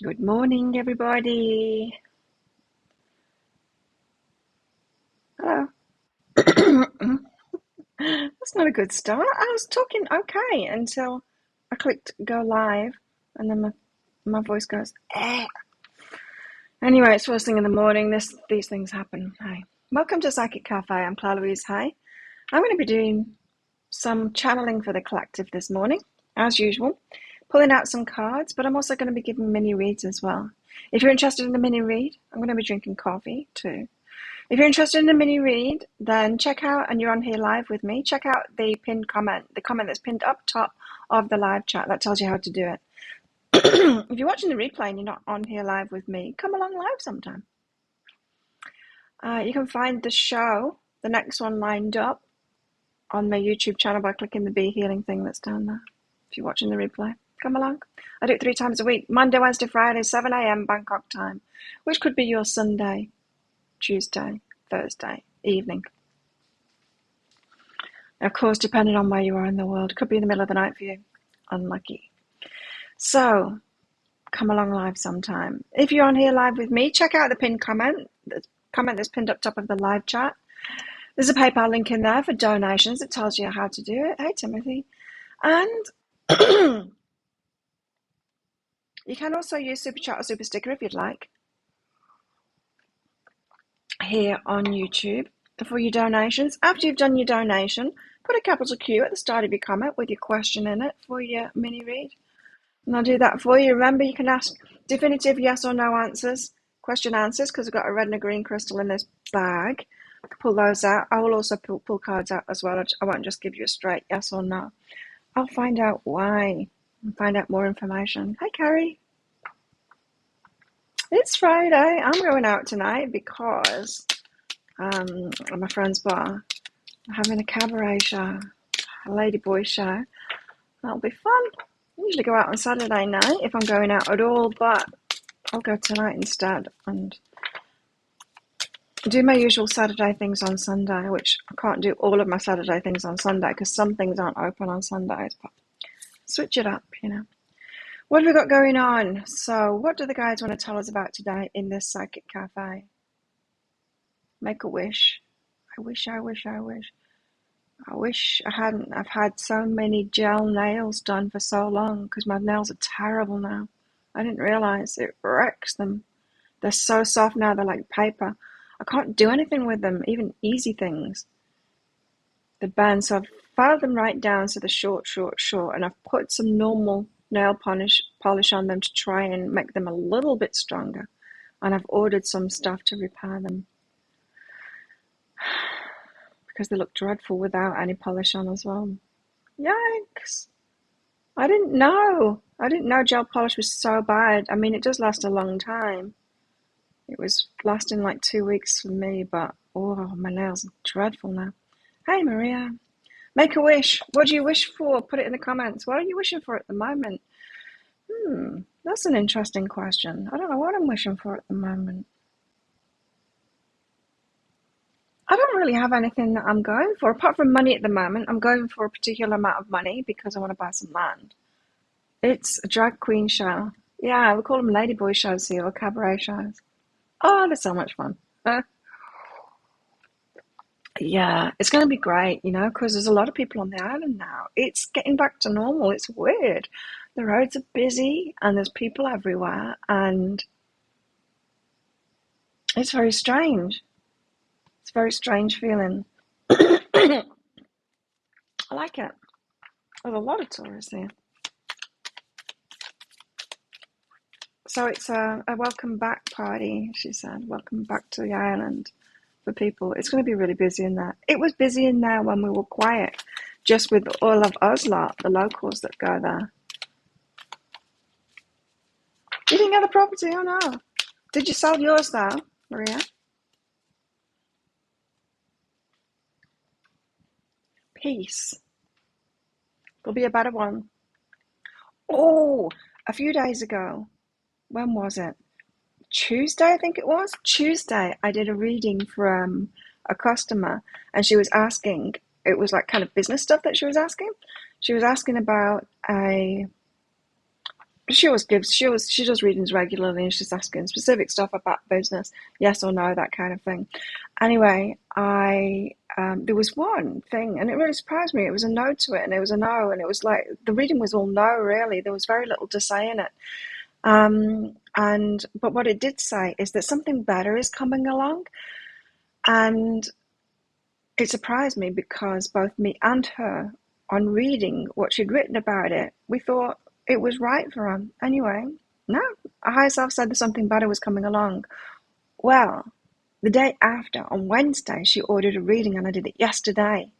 Good morning, everybody. Hello. That's not a good start. I was talking okay until I clicked go live, and then my voice goes, eh. Anyway, it's first thing in the morning. These things happen. Hey. Welcome to Psychic Cafe. I'm Claire Louise Hay. I'm going to be doing some channeling for the collective this morning, as usual, pulling out some cards, but I'm also going to be giving mini reads as well. If you're interested in a mini read, I'm going to be drinking coffee too. If you're interested in a mini read, then check out, and you're on here live with me, check out the pinned comment, the comment that's pinned up top of the live chat. That tells you how to do it. If you're watching the replay and you're not on here live with me, come along live sometime. You can find the show, the next one lined up, on my YouTube channel by clicking the Be Healing thing that's down there. If you're watching the replay, come along. I do it 3 times a week, Monday, Wednesday, Friday, 7 a.m. Bangkok time, which could be your Sunday, Tuesday, Thursday evening. Of course, depending on where you are in the world, it could be in the middle of the night for you. Unlucky. So, come along live sometime. If you're on here live with me, check out the pinned comment, the comment that's pinned up top of the live chat. There's a PayPal link in there for donations. It tells you how to do it. Hey, Timothy. And you can also use Super Chat or Super Sticker if you'd like here on YouTube for your donations. After you've done your donation, put a capital Q at the start of your comment with your question in it for your mini read. And I'll do that for you. Remember, you can ask definitive yes or no answers, question answers, because I've got a red and a green crystal in this bag. Pull those out. I will also pull cards out as well. I won't just give you a straight yes or no. I'll find out why and find out more information. Hi, Carrie. It's Friday. I'm going out tonight because at my friend's bar, I'm having a cabaret show, a ladyboy show. That'll be fun. I usually go out on Saturday night if I'm going out at all, but I'll go tonight instead and do my usual Saturday things on Sunday, which I can't do all of my Saturday things on Sunday because some things aren't open on Sundays, but switch it up, you know. What have we got going on? So what do the guides want to tell us about today in this Psychic Cafe? Make a wish. I wish I hadn't. I've had so many gel nails done for so long because my nails are terrible now. I didn't realize it wrecks them. They're so soft now, they're like paper. I can't do anything with them, even easy things. The bend, so I've filed them right down so they're short, and I've put some normal nail polish on them to try and make them a little bit stronger. And I've ordered some stuff to repair them because they look dreadful without any polish on as well. Yikes! I didn't know gel polish was so bad. I mean, it does last a long time. It was lasting like 2 weeks for me, but oh, my nails are dreadful now. Hey, Maria. Make a wish. What do you wish for? Put it in the comments. What are you wishing for at the moment? That's an interesting question. I don't know what I'm wishing for at the moment. I don't really have anything that I'm going for. Apart from money at the moment, I'm going for a particular amount of money because I want to buy some land. It's a drag queen show. Yeah, we call them ladyboy shows here, or cabaret shows. Oh, they're so much fun. Yeah, it's going to be great, you know, because there's a lot of people on the island now. It's getting back to normal. It's weird. The roads are busy and there's people everywhere, and it's very strange. It's a very strange feeling. I like it. There's a lot of tourists here. So it's a welcome back party, she said. Welcome back to the island for people. It's going to be really busy in there. It was busy in there when we were quiet, just with all of us lot, the locals that go there. You didn't get the property? Oh no. Did you sell yours though, Maria? Peace. There'll be a better one. Oh, a few days ago. When was it? Tuesday, I think it was. Tuesday, I did a reading from a customer, and she was asking, it was like kind of business stuff that she was asking. She was asking about a she always gives, she does readings regularly, and she's asking specific stuff about business, yes or no, that kind of thing. Anyway, there was one thing, and it really surprised me. It was a no to it, and it was a no, and it was like the reading was all no, really. There was very little to say in it. But what it did say is that something better is coming along, and it surprised me because both me and her, on reading what she'd written about it, we thought it was right for her. Anyway, no, our higher self said that something better was coming along. Well, the day after, on Wednesday, she ordered a reading, and I did it yesterday.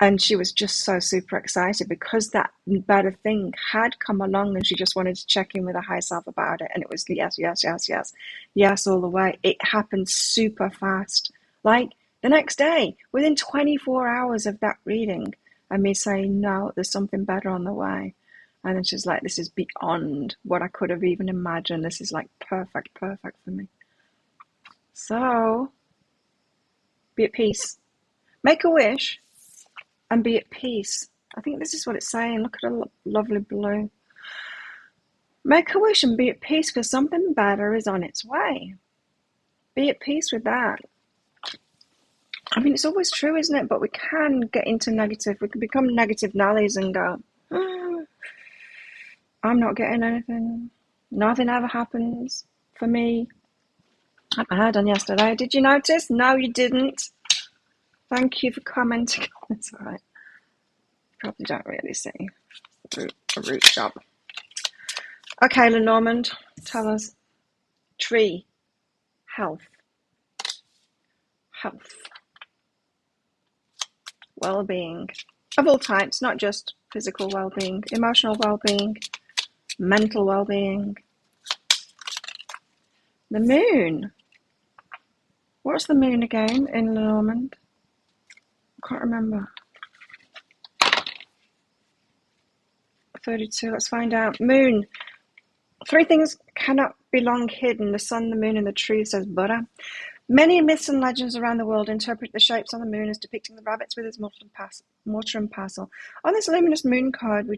And she was just so super excited because that better thing had come along, and she just wanted to check in with her higher self about it. And it was yes, yes, yes, yes, yes all the way. It happened super fast. Like the next day, within 24 hours of that reading, and me saying, no, there's something better on the way. And then she's like, this is beyond what I could have even imagined. This is like perfect for me. So, be at peace. Make a wish and be at peace. I think this is what it's saying. Look at the lovely blue. Make a wish and be at peace because something better is on its way. Be at peace with that. I mean, it's always true, isn't it? But we can get into negative. We can become negative Nellies and go, oh, I'm not getting anything. Nothing ever happens for me. I had my hair done yesterday. Did you notice? No, you didn't. Thank you for commenting. It's all right. Probably don't really see a root job. Okay, Lenormand, tell us. Tree. Health. Well-being. Of all types, not just physical well-being, emotional well-being, mental well-being. The moon. What's the moon again in Lenormand? I can't remember. 32, let's find out. Moon. 3 things cannot be long hidden: the sun, the moon, and the tree, says Buddha. Many myths and legends around the world interpret the shapes on the moon as depicting the rabbits with his mortar and pestle. On this luminous moon card, we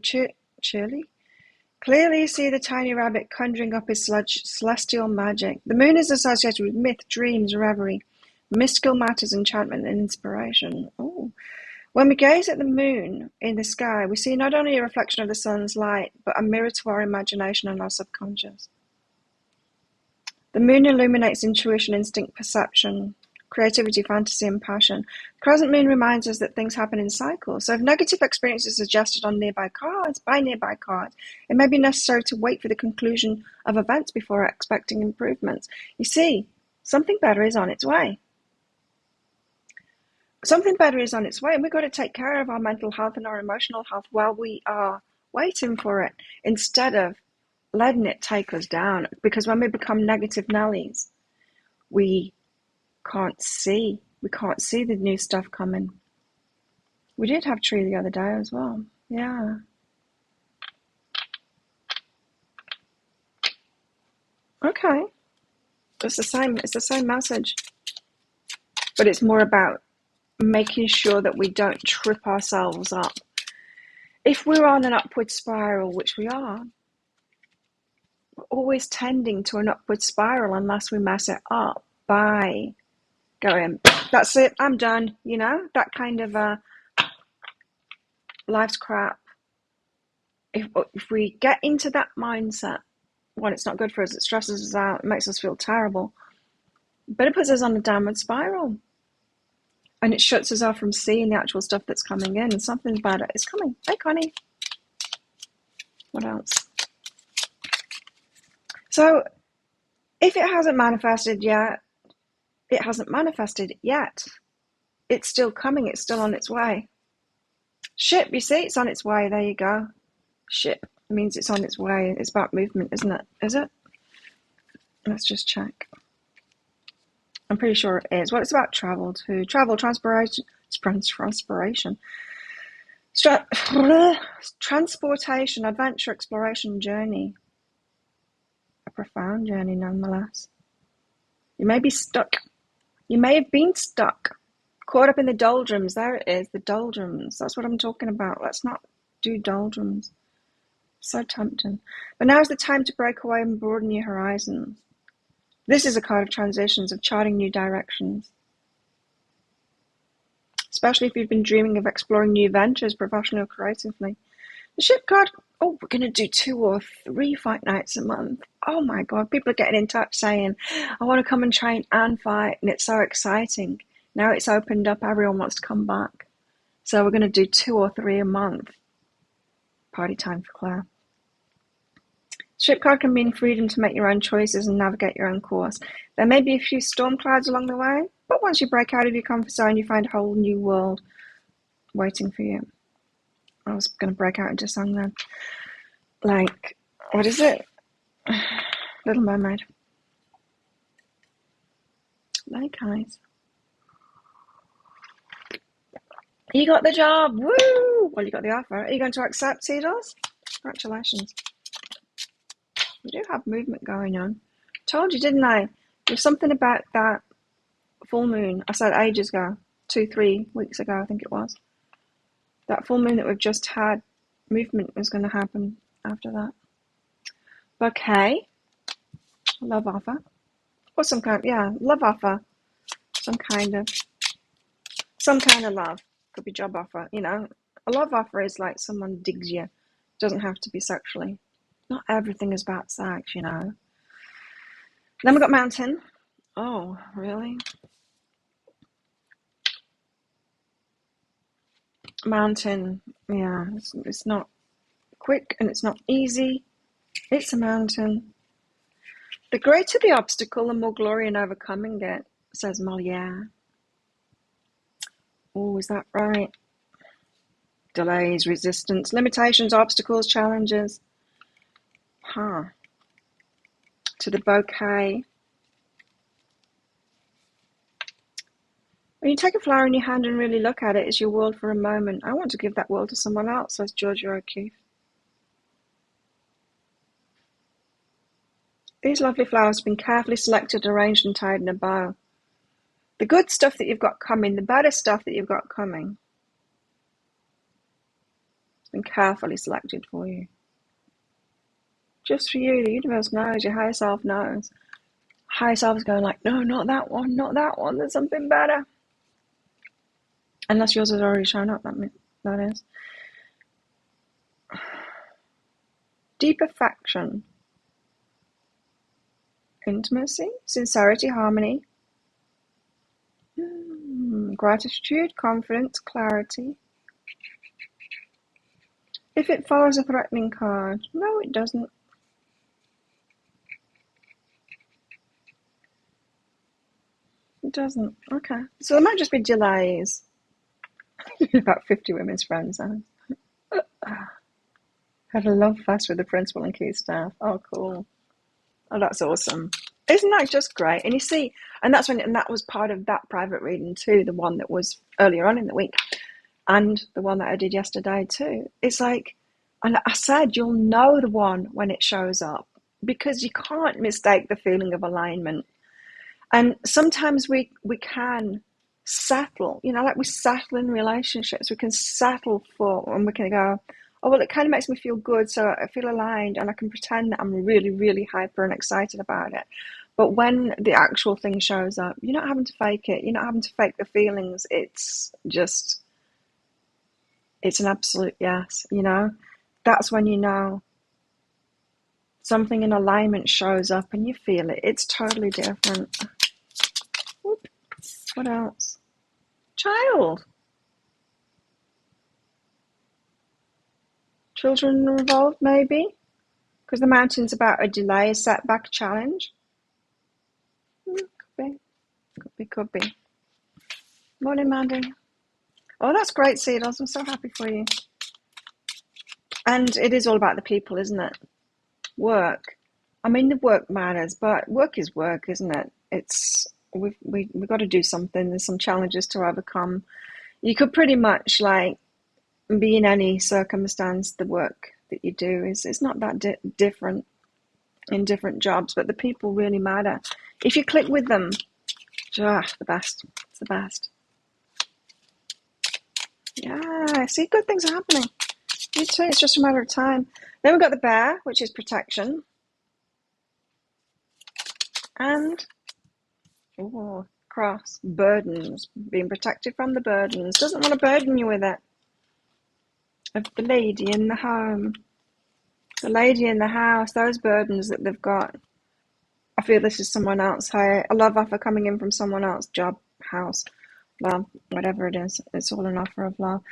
clearly see the tiny rabbit conjuring up his celestial magic. The moon is associated with myth, dreams, reverie, mystical matters, enchantment, and inspiration. Oh. When we gaze at the moon in the sky, we see not only a reflection of the sun's light, but a mirror to our imagination and our subconscious. The moon illuminates intuition, instinct, perception, creativity, fantasy, and passion. The crescent moon reminds us that things happen in cycles. So if negative experiences are suggested on nearby cards, it may be necessary to wait for the conclusion of events before expecting improvements. You see, something better is on its way. Something better is on its way, and we've got to take care of our mental health and our emotional health while we are waiting for it, instead of letting it take us down. Because when we become negative Nellies, we can't see the new stuff coming. We did have tree the other day as well. Yeah. Okay. It's the same message. But it's more about making sure that we don't trip ourselves up. If we're on an upward spiral, which we are, we're always tending to an upward spiral unless we mess it up by going, that's it, I'm done, that kind of life's crap. If we get into that mindset, one, it's not good for us, it stresses us out, it makes us feel terrible, but it puts us on a downward spiral. And it shuts us off from seeing the actual stuff that's coming in. And something better is coming. Hey, Connie. What else? So, if it hasn't manifested yet, it hasn't manifested yet. It's still coming. It's still on its way. Ship, you see, it's on its way. There you go. Ship means it's on its way. It's about movement, isn't it? Is it? Let's just check. I'm pretty sure it is. Well, it's about travel too. Travel, transpiration, transportation, adventure, exploration, journey. A profound journey, nonetheless. You may be stuck. You may have been stuck, caught up in the doldrums. There it is, the doldrums. That's what I'm talking about. Let's not do doldrums. So tempting. But now's the time to break away and broaden your horizons. This is a card of transitions, of charting new directions. Especially if you've been dreaming of exploring new ventures, professionally or creatively. The Ship card, oh, we're going to do 2 or 3 fight nights a month. Oh my God, people are getting in touch saying, I want to come and train and fight, and it's so exciting. Now it's opened up, everyone wants to come back. So we're going to do 2 or 3 a month. Party time for Claire. Ship card can mean freedom to make your own choices and navigate your own course. There may be a few storm clouds along the way, but once you break out of your comfort zone, you find a whole new world waiting for you. I was going to break out into song then. Like, what is it? Little Mermaid. Like eyes. You got the job. Woo! Well, you got the offer. Are you going to accept, Seedles? Congratulations. You do have movement going on. Told you, didn't I? There's something about that full moon. I said ages ago. 2-3 weeks ago, I think it was. That full moon that we've just had, movement is going to happen after that. Okay. Love offer. Or some kind, yeah, love offer. Some kind of love. Could be job offer, you know. A love offer is like someone digs you. Doesn't have to be sexually. Not everything is about sex, you know. Then we got mountain. Oh, really? Mountain, yeah, it's not quick and it's not easy. It's a mountain. The greater the obstacle, the more glory in overcoming it, says Molière. Oh, is that right? Delays, resistance, limitations, obstacles, challenges. Huh. To the bouquet. When you take a flower in your hand and really look at it, it's your world for a moment. I want to give that world to someone else, says Georgia O'Keeffe. These lovely flowers have been carefully selected, arranged and tied in a bow. The good stuff that you've got coming, the better stuff that you've got coming, it's been carefully selected for you. Just for you, the universe knows, your higher self knows. Higher self is going like, no, not that one, not that one, there's something better. Unless yours has already shown up, that is. Deep affection. Intimacy, sincerity, harmony. Gratitude, confidence, clarity. If it follows a threatening card, no, it doesn't. It doesn't. Okay. So there might just be delays. About 50 women's friends. Had a love fest with the principal and key staff. Oh, cool. Oh, that's awesome. Isn't that just great? And you see, and that was part of that private reading too, the one that was earlier on in the week, and the one that I did yesterday too. It's like, and I said, you'll know the one when it shows up, because you can't mistake the feeling of alignment. And sometimes we can settle, you know, like we settle in relationships. We can settle for, and we can go, oh, well, it kind of makes me feel good, so I feel aligned, and I can pretend that I'm really, really hyper and excited about it. But when the actual thing shows up, you're not having to fake it. You're not having to fake the feelings. It's just, it's an absolute yes, you know. That's when you know something in alignment shows up and you feel it. It's totally different. Whoop. What else? Child. Children are involved, maybe? Because the mountain's about a delay, a setback, a challenge. Could be. Morning, Mandy. Oh, that's great, Seedles. I'm so happy for you. And it is all about the people, isn't it? Work. I mean, the work matters, but work is work, isn't it? It's we've got to do something. There's some challenges to overcome. You could pretty much like be in any circumstance. The work that you do is not that different in different jobs, but the people really matter. If you click with them, the best. It's the best. Yeah, see, good things are happening. You too. It's just a matter of time. Then we've got the bear, which is protection. And, cross, burdens. Being protected from the burdens. Doesn't want to burden you with it. Of the lady in the home. The lady in the house, those burdens that they've got. I feel this is someone else. A love offer coming in from someone else. Job, house, love, whatever it is. It's all an offer of love.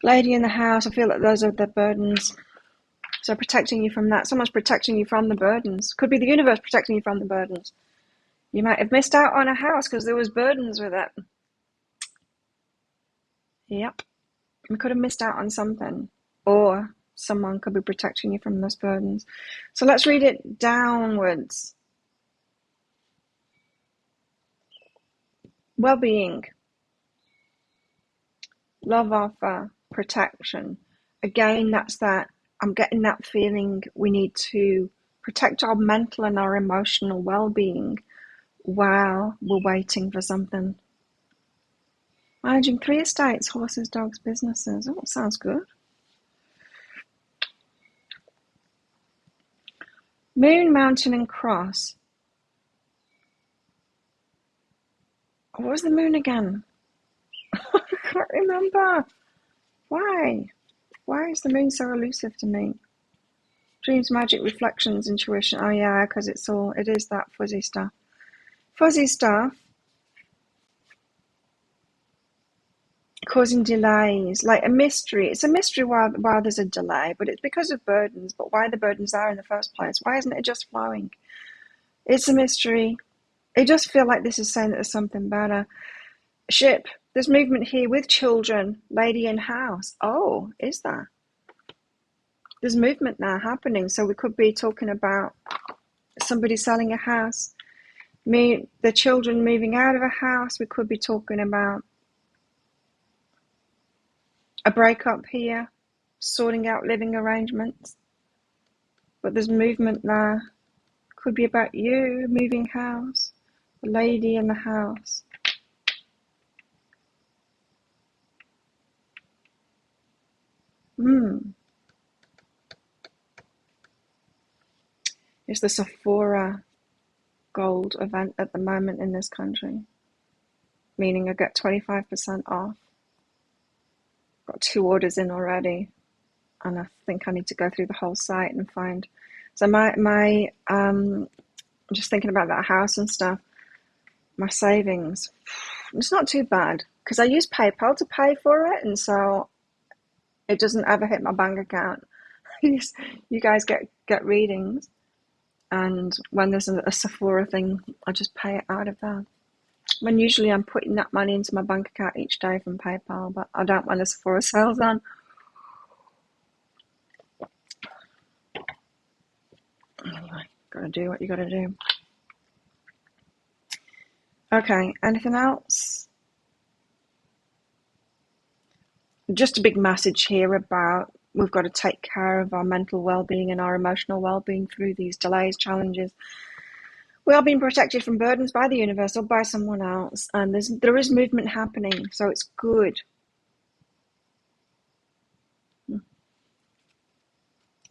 Lady in the house, I feel that those are the burdens. So protecting you from that. Someone's protecting you from the burdens. Could be the universe protecting you from the burdens. You might have missed out on a house because there was burdens with it. Yep. You could have missed out on something. Or someone could be protecting you from those burdens. So let's read it downwards. Well-being. Love offer. Protection. Again, that's that. I'm getting that feeling we need to protect our mental and our emotional well-being while we're waiting for something. Managing 3 estates, horses, dogs, businesses. Oh, sounds good. Moon, mountain, and cross. What was the moon again? I can't remember. Why? Why is the moon so elusive to me? Dreams, magic, reflections, intuition. Oh yeah, because it is that fuzzy stuff. Fuzzy stuff. Causing delays, like a mystery. It's a mystery why there's a delay, but it's because of burdens. But why the burdens are in the first place? Why isn't it just flowing? It's a mystery. It does feel like this is saying that there's something better. Ship. There's movement here with children. Lady in house. Oh, is there? There's movement now happening. So we could be talking about somebody selling a house. The children moving out of a house. We could be talking about a breakup here, sorting out living arrangements. But there's movement there. Could be about you moving house, the lady in the house. It's the Sephora gold event at the moment in this country, meaning I get 25% off. Got 2 orders in already, and I think I need to go through the whole site and find. So I'm just thinking about that house and stuff. My savings, it's not too bad because I use PayPal to pay for it, and so it doesn't ever hit my bank account. You guys get readings, and when there's a Sephora thing, I just pay it out of there. When usually I'm putting that money into my bank account each day from PayPal, but I don't when the Sephora sale's on. Anyway, gotta do what you gotta do. Okay, anything else? Just a big message here about we've got to take care of our mental well-being and our emotional well-being through these delays, challenges. We are being protected from burdens by the universe or by someone else, and there is movement happening, so it's good.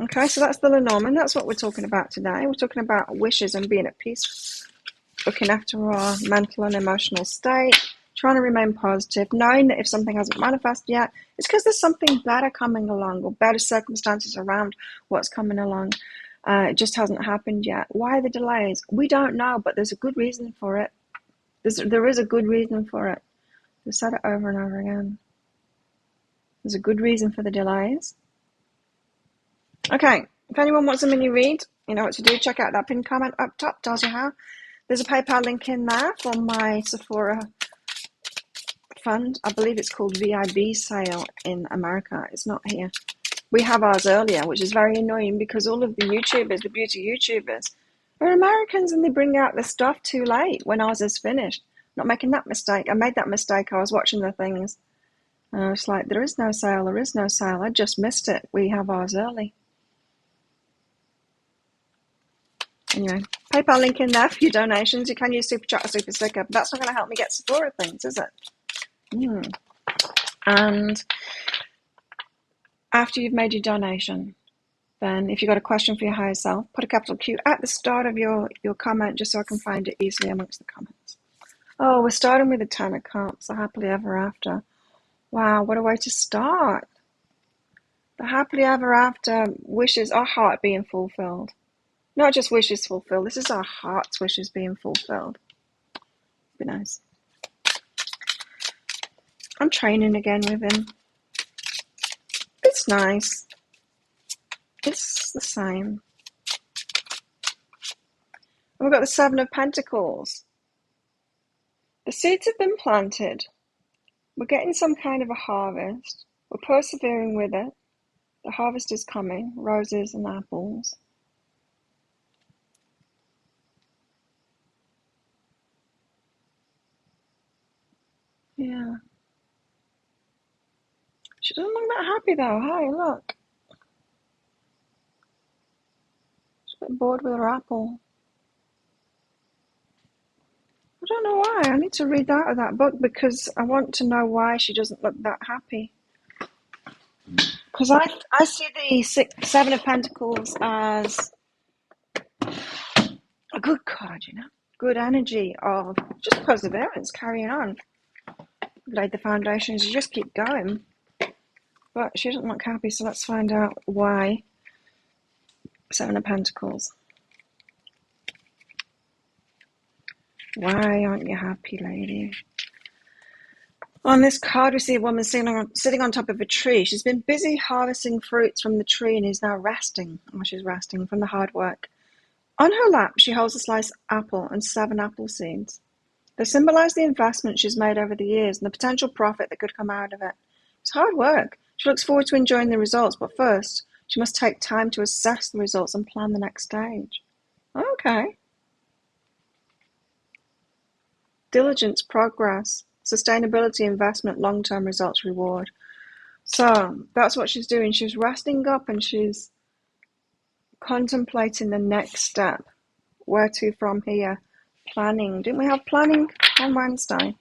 Okay, so that's the Lenormand. That's what we're talking about today. We're talking about wishes and being at peace, looking after our mental and emotional state, trying to remain positive, knowing that if something hasn't manifested yet, it's because there's something better coming along or better circumstances around what's coming along. It just hasn't happened yet. Why the delays? We don't know, but there's a good reason for it. There is a good reason for it. We've said it over and over again. There's a good reason for the delays. Okay, if anyone wants a mini read, you know what to do. Check out that pinned comment up top, tells you how. There's a PayPal link in there for my Sephora fund. I believe it's called VIB sale in America. It's not here. We have ours earlier, which is very annoying because all of the YouTubers, the beauty YouTubers, are Americans and they bring out the stuff too late when ours is finished. Not making that mistake. I made that mistake. I was watching the things and I was like, there is no sale. There is no sale. I just missed it. We have ours early. Anyway, PayPal link in there for your donations. You can use Super Chat or Super Sticker, but that's not going to help me get Sephora things, is it? And after you've made your donation, then if you've got a question for your higher self, put a capital Q at the start of your comment just so I can find it easily amongst the comments. Oh, we're starting with the Ten of Cups, the happily ever after. Wow, what a way to start. The happily ever after wishes our heart being fulfilled. Not just wishes fulfilled, this is our heart's wishes being fulfilled. Be nice. I'm training again with him. It's nice. It's the same. And we've got the Seven of Pentacles. The seeds have been planted. We're getting some kind of a harvest. We're persevering with it. The harvest is coming. Roses and apples. Yeah. She doesn't look that happy though. Hey, look. She's a bit bored with her apple. I don't know why. I need to read out of that book because I want to know why she doesn't look that happy. Because I see the Seven of Pentacles as a good card, you know. Good energy of just perseverance, carrying on. Laid the foundations, you just keep going. But she doesn't look happy, so let's find out why. Seven of Pentacles. Why aren't you happy, lady? On this card, we see a woman sitting on top of a tree. She's been busy harvesting fruits from the tree and is now resting. Or she's resting from the hard work. On her lap, she holds a sliced apple and 7 apple seeds. They symbolize the investment she's made over the years and the potential profit that could come out of it. It's hard work. She looks forward to enjoying the results, but first, she must take time to assess the results and plan the next stage. Okay. Diligence, progress, sustainability, investment, long-term results, reward. So that's what she's doing. She's resting up and she's contemplating the next step. Where to from here? Planning. Didn't we have planning on Wednesday?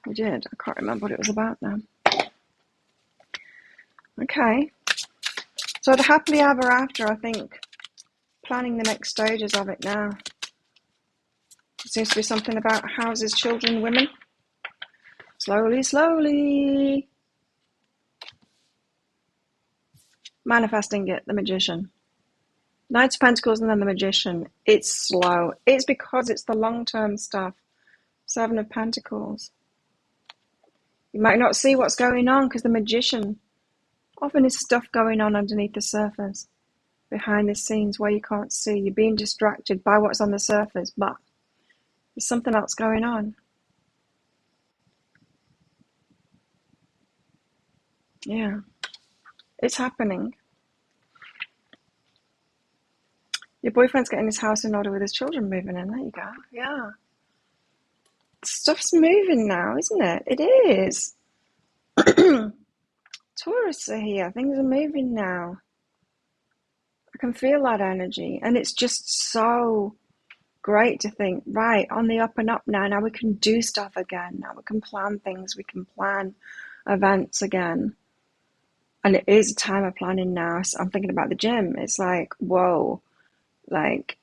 We did. I can't remember what it was about now. Okay. So the happily ever after, I think, planning the next stages of it now. It seems to be something about houses, children, women. Slowly, slowly. Manifesting it, the Magician. Knight of Pentacles and then the Magician. It's slow. It's because it's the long-term stuff. Seven of Pentacles. You might not see what's going on because the Magician often is stuff going on underneath the surface. Behind the scenes where you can't see. You're being distracted by what's on the surface, but there's something else going on. Yeah. It's happening. Your boyfriend's getting his house in order with his children moving in. There you go. Yeah. Stuff's moving now, isn't it? It is. Tourists are here. Things are moving now. I can feel that energy. And it's just so great to think, right, on the up and up now. Now we can do stuff again. Now we can plan things. We can plan events again. And it is a time of planning now. So I'm thinking about the gym. It's like, whoa. Like,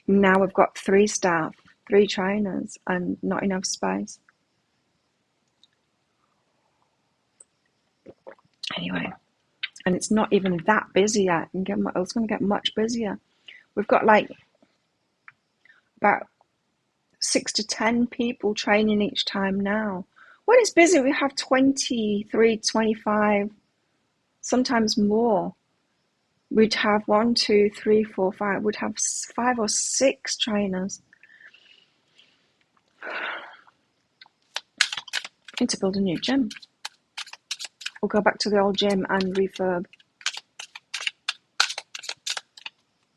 now we've got 3 staff, 3 trainers, and not enough space. Anyway, and it's not even that busy yet. It's going to get much busier. We've got like about 6 to 10 people training each time now. When it's busy, we have 23, 25, sometimes more. We'd have 1, 2, 3, 4, 5. We'd have 5 or 6 trainers. Need to build a new gym. Or go back to the old gym and refurb.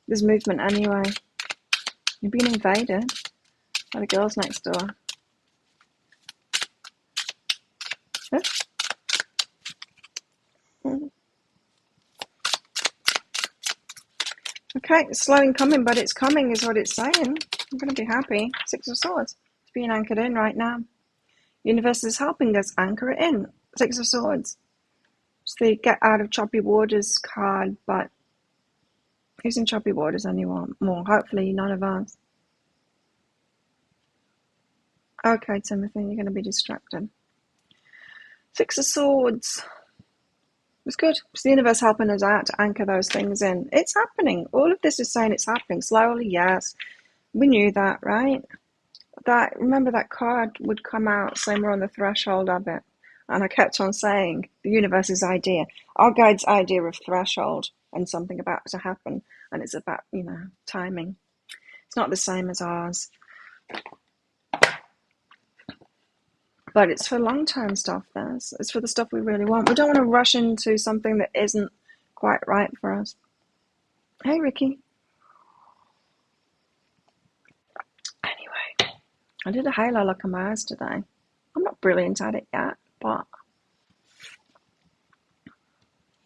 There's movement anyway. You're being invaded by the girls next door. Huh? Okay, it's slow in coming, but it's coming is what it's saying. I'm going to be happy. 6 of Swords. It's being anchored in right now. Universe is helping us anchor it in. 6 of Swords. It's the get out of choppy waters card, but who's in choppy waters anymore? More, hopefully none of us. Okay, Timothy, you're going to be distracted. Six of Swords. It's good. It's the universe helping us out to anchor those things in. It's happening. All of this is saying it's happening. Slowly, yes. We knew that, right? Remember that card would come out saying we're on the threshold of it. And I kept on saying the universe's idea, our guide's idea of threshold and something about to happen. And it's about, timing. It's not the same as ours. But it's for long-term stuff, it's for the stuff we really want. We don't want to rush into something that isn't quite right for us. Hey, Ricky. Anyway, I did a halo look on my eyes today. I'm not brilliant at it yet, but you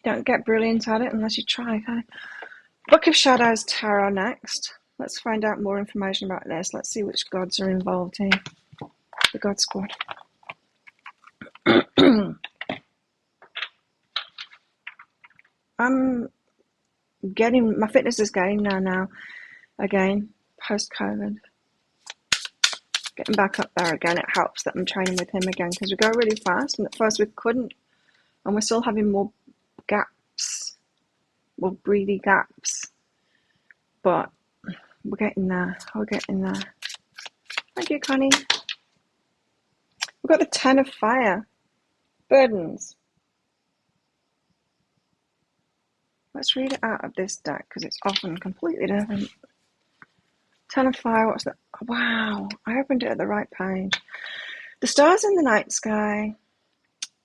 don't get brilliant at it unless you try, okay? Book of Shadows Tarot next. Let's find out more information about this. Let's see which gods are involved here. The God Squad. My fitness is getting now again, post-COVID. Getting back up there again, it helps that I'm training with him again because we go really fast and at first we couldn't, and we're still having more gaps, more breathy gaps, but we're getting there. Thank you, Connie. We've got the Ten of Fire. Burdens. Let's read it out of this deck because it's often completely different. Ten of Fire, what's that? Wow, I opened it at the right page. The stars in the night sky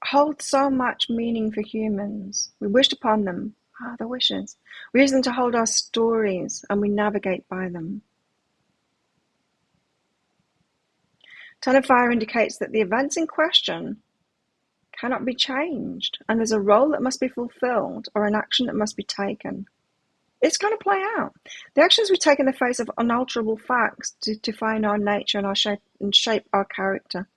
hold so much meaning for humans. We wished upon them. The wishes. We use them to hold our stories and we navigate by them. Ten of Fire indicates that the events in question cannot be changed, and there's a role that must be fulfilled or an action that must be taken. It's going to play out. The actions we take in the face of unalterable facts to define our nature and shape our character.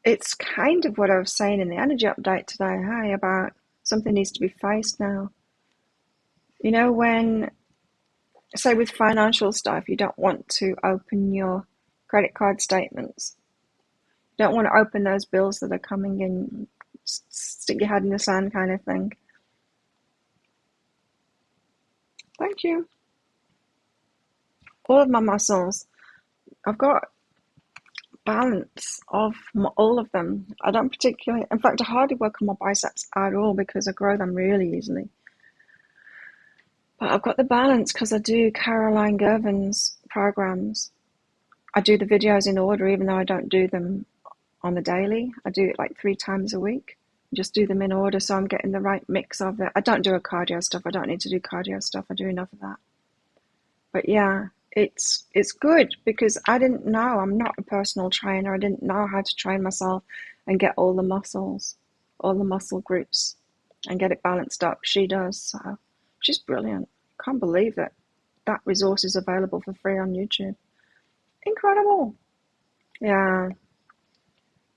It's kind of what I was saying in the energy update today, about something needs to be faced now. When, say with financial stuff, you don't want to open your credit card statements. You don't want to open those bills that are coming in, stick your head in the sand kind of thing. Thank you. All of my muscles, I've got balance of all of them. I don't particularly, in fact, I hardly work on my biceps at all because I grow them really easily. But I've got the balance because I do Caroline Gervin's programs. I do the videos in order, even though I don't do them on the daily. I do it like 3 times a week. Just do them in order so I'm getting the right mix of it. I don't do a cardio stuff. I don't need to do cardio stuff. I do enough of that. But yeah, it's good because I didn't know. I'm not a personal trainer. I didn't know how to train myself and get all the muscles, all the muscle groups and get it balanced up. She does. So she's brilliant. Can't believe that resource is available for free on YouTube. Incredible. Yeah.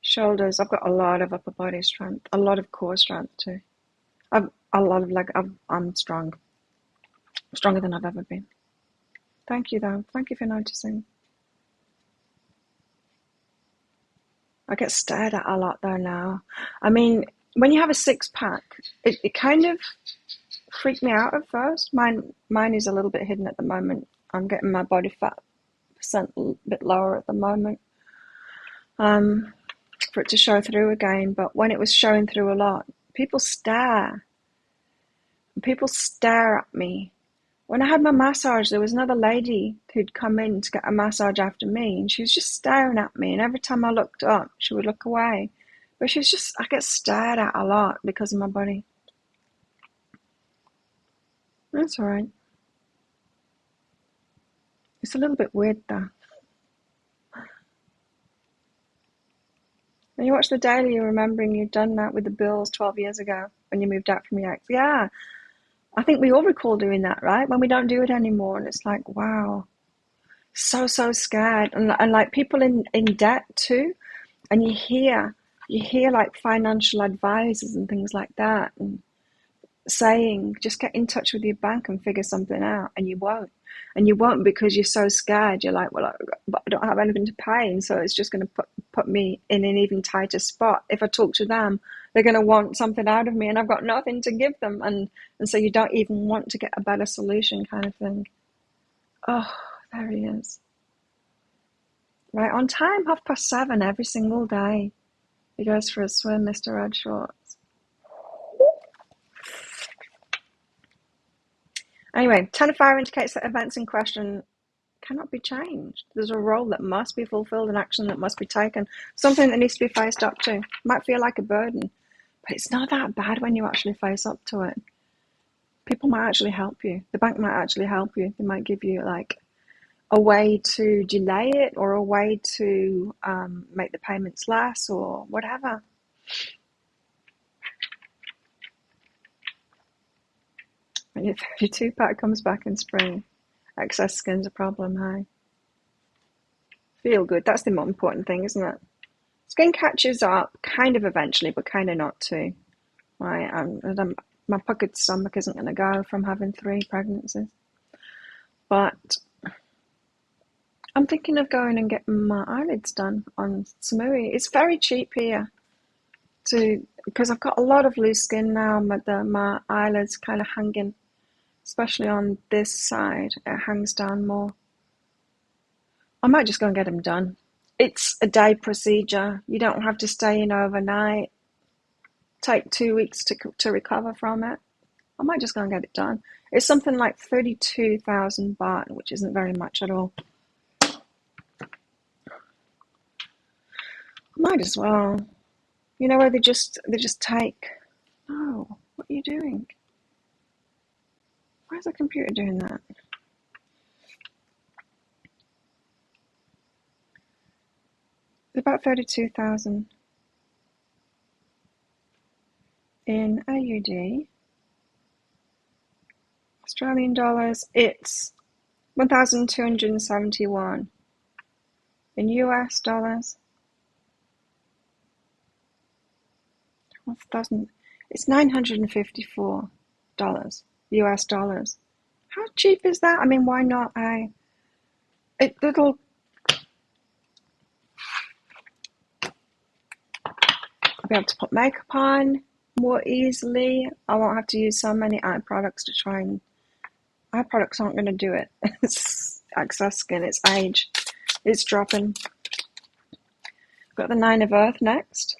Shoulders. I've got a lot of upper body strength, a lot of core strength too. I'm strong. Stronger than I've ever been. Thank you though. Thank you for noticing. I get stared at a lot though now. I mean, when you have a 6-pack, it kind of freaked me out at first. Mine is a little bit hidden at the moment. I'm getting my body fat percent a bit lower at the moment. For it to show through again, but when it was showing through a lot, people stare at me. When I had my massage, there was another lady who'd come in to get a massage after me, and she was just staring at me, and every time I looked up, she would look away. But I get stared at a lot because of my body. That's all right. It's a little bit weird though. When you watch the daily, you're remembering you'd done that with the bills 12 years ago when you moved out from your ex. Yeah, I think we all recall doing that, right? When we don't do it anymore, and it's like, wow, so scared. And like people in debt too, And you hear like financial advisors and things like that, and saying, just get in touch with your bank and figure something out, and you won't. And you won't because you're so scared. You're like, well, I don't have anything to pay, and so it's just going to put me in an even tighter spot. If I talk to them, they're going to want something out of me, and I've got nothing to give them, and so you don't even want to get a better solution, kind of thing. Oh, there he is. Right on time, 7:30 every single day. He goes for a swim, Mr. Red Shorts. Anyway, 10 of fire indicates that events in question cannot be changed. There's a role that must be fulfilled, an action that must be taken, something that needs to be faced up to. Might feel like a burden, but it's not that bad when you actually face up to it. People might actually help you. The bank might actually help you. They might give you like a way to delay it, or a way to make the payments less, or whatever. When your 32 pack comes back in spring, excess skin's a problem, hey? Feel good. That's the more important thing, isn't it? Skin catches up, kind of eventually, but kind of not too. Right? My puckered stomach isn't going to go from having 3 pregnancies. But I'm thinking of going and getting my eyelids done on Samui. It's very cheap here, because I've got a lot of loose skin now. My eyelids kind of hanging, especially on this side. It hangs down more. I might just go and get them done. It's a day procedure. You don't have to stay in overnight. Take 2 weeks to recover from it. I might just go and get it done. It's something like 32,000 baht, which isn't very much at all. Might as well. You know where they just take. Oh, what are you doing? Why is the computer doing that? It's about 32,000 in AUD. Australian dollars, it's 1,271. In US dollars, 1,000. It's $954 US dollars. How cheap is that? I mean, why not? I'll be able to put makeup on more easily. I won't have to use so many eye products to try and. Eye products aren't going to do it. It's excess skin, it's age, it's dropping. Got the 9 of Earth next.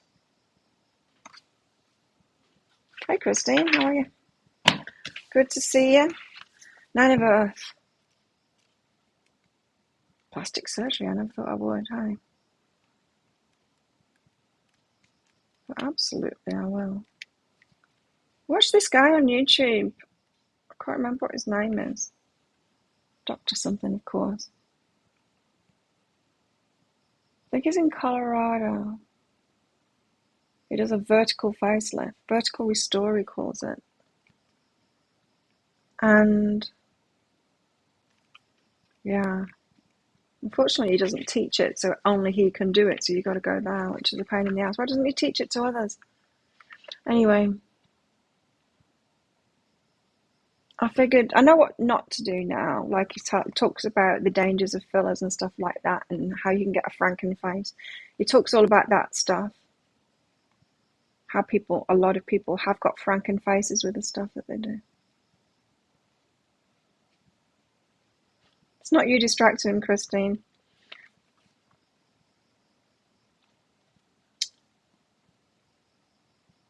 Hey Christine, how are you? Good to see you. 9 of Earth. Plastic surgery, I never thought I would, hey? But absolutely I will. Watch this guy on YouTube. I can't remember what his name is. Dr. something, of course. I think he's in Colorado. He does a vertical facelift. Vertical restore, he calls it. And yeah, unfortunately he doesn't teach it, so only he can do it, so you got to go there, which is a pain in the ass. Why doesn't he teach it to others? Anyway, I figured I know what not to do now. Like he talks about the dangers of fillers and stuff like that, and how you can get a franken face. He talks all about that stuff. How a lot of people have got franken faces with the stuff that they do. It's not you distracting him, Christine.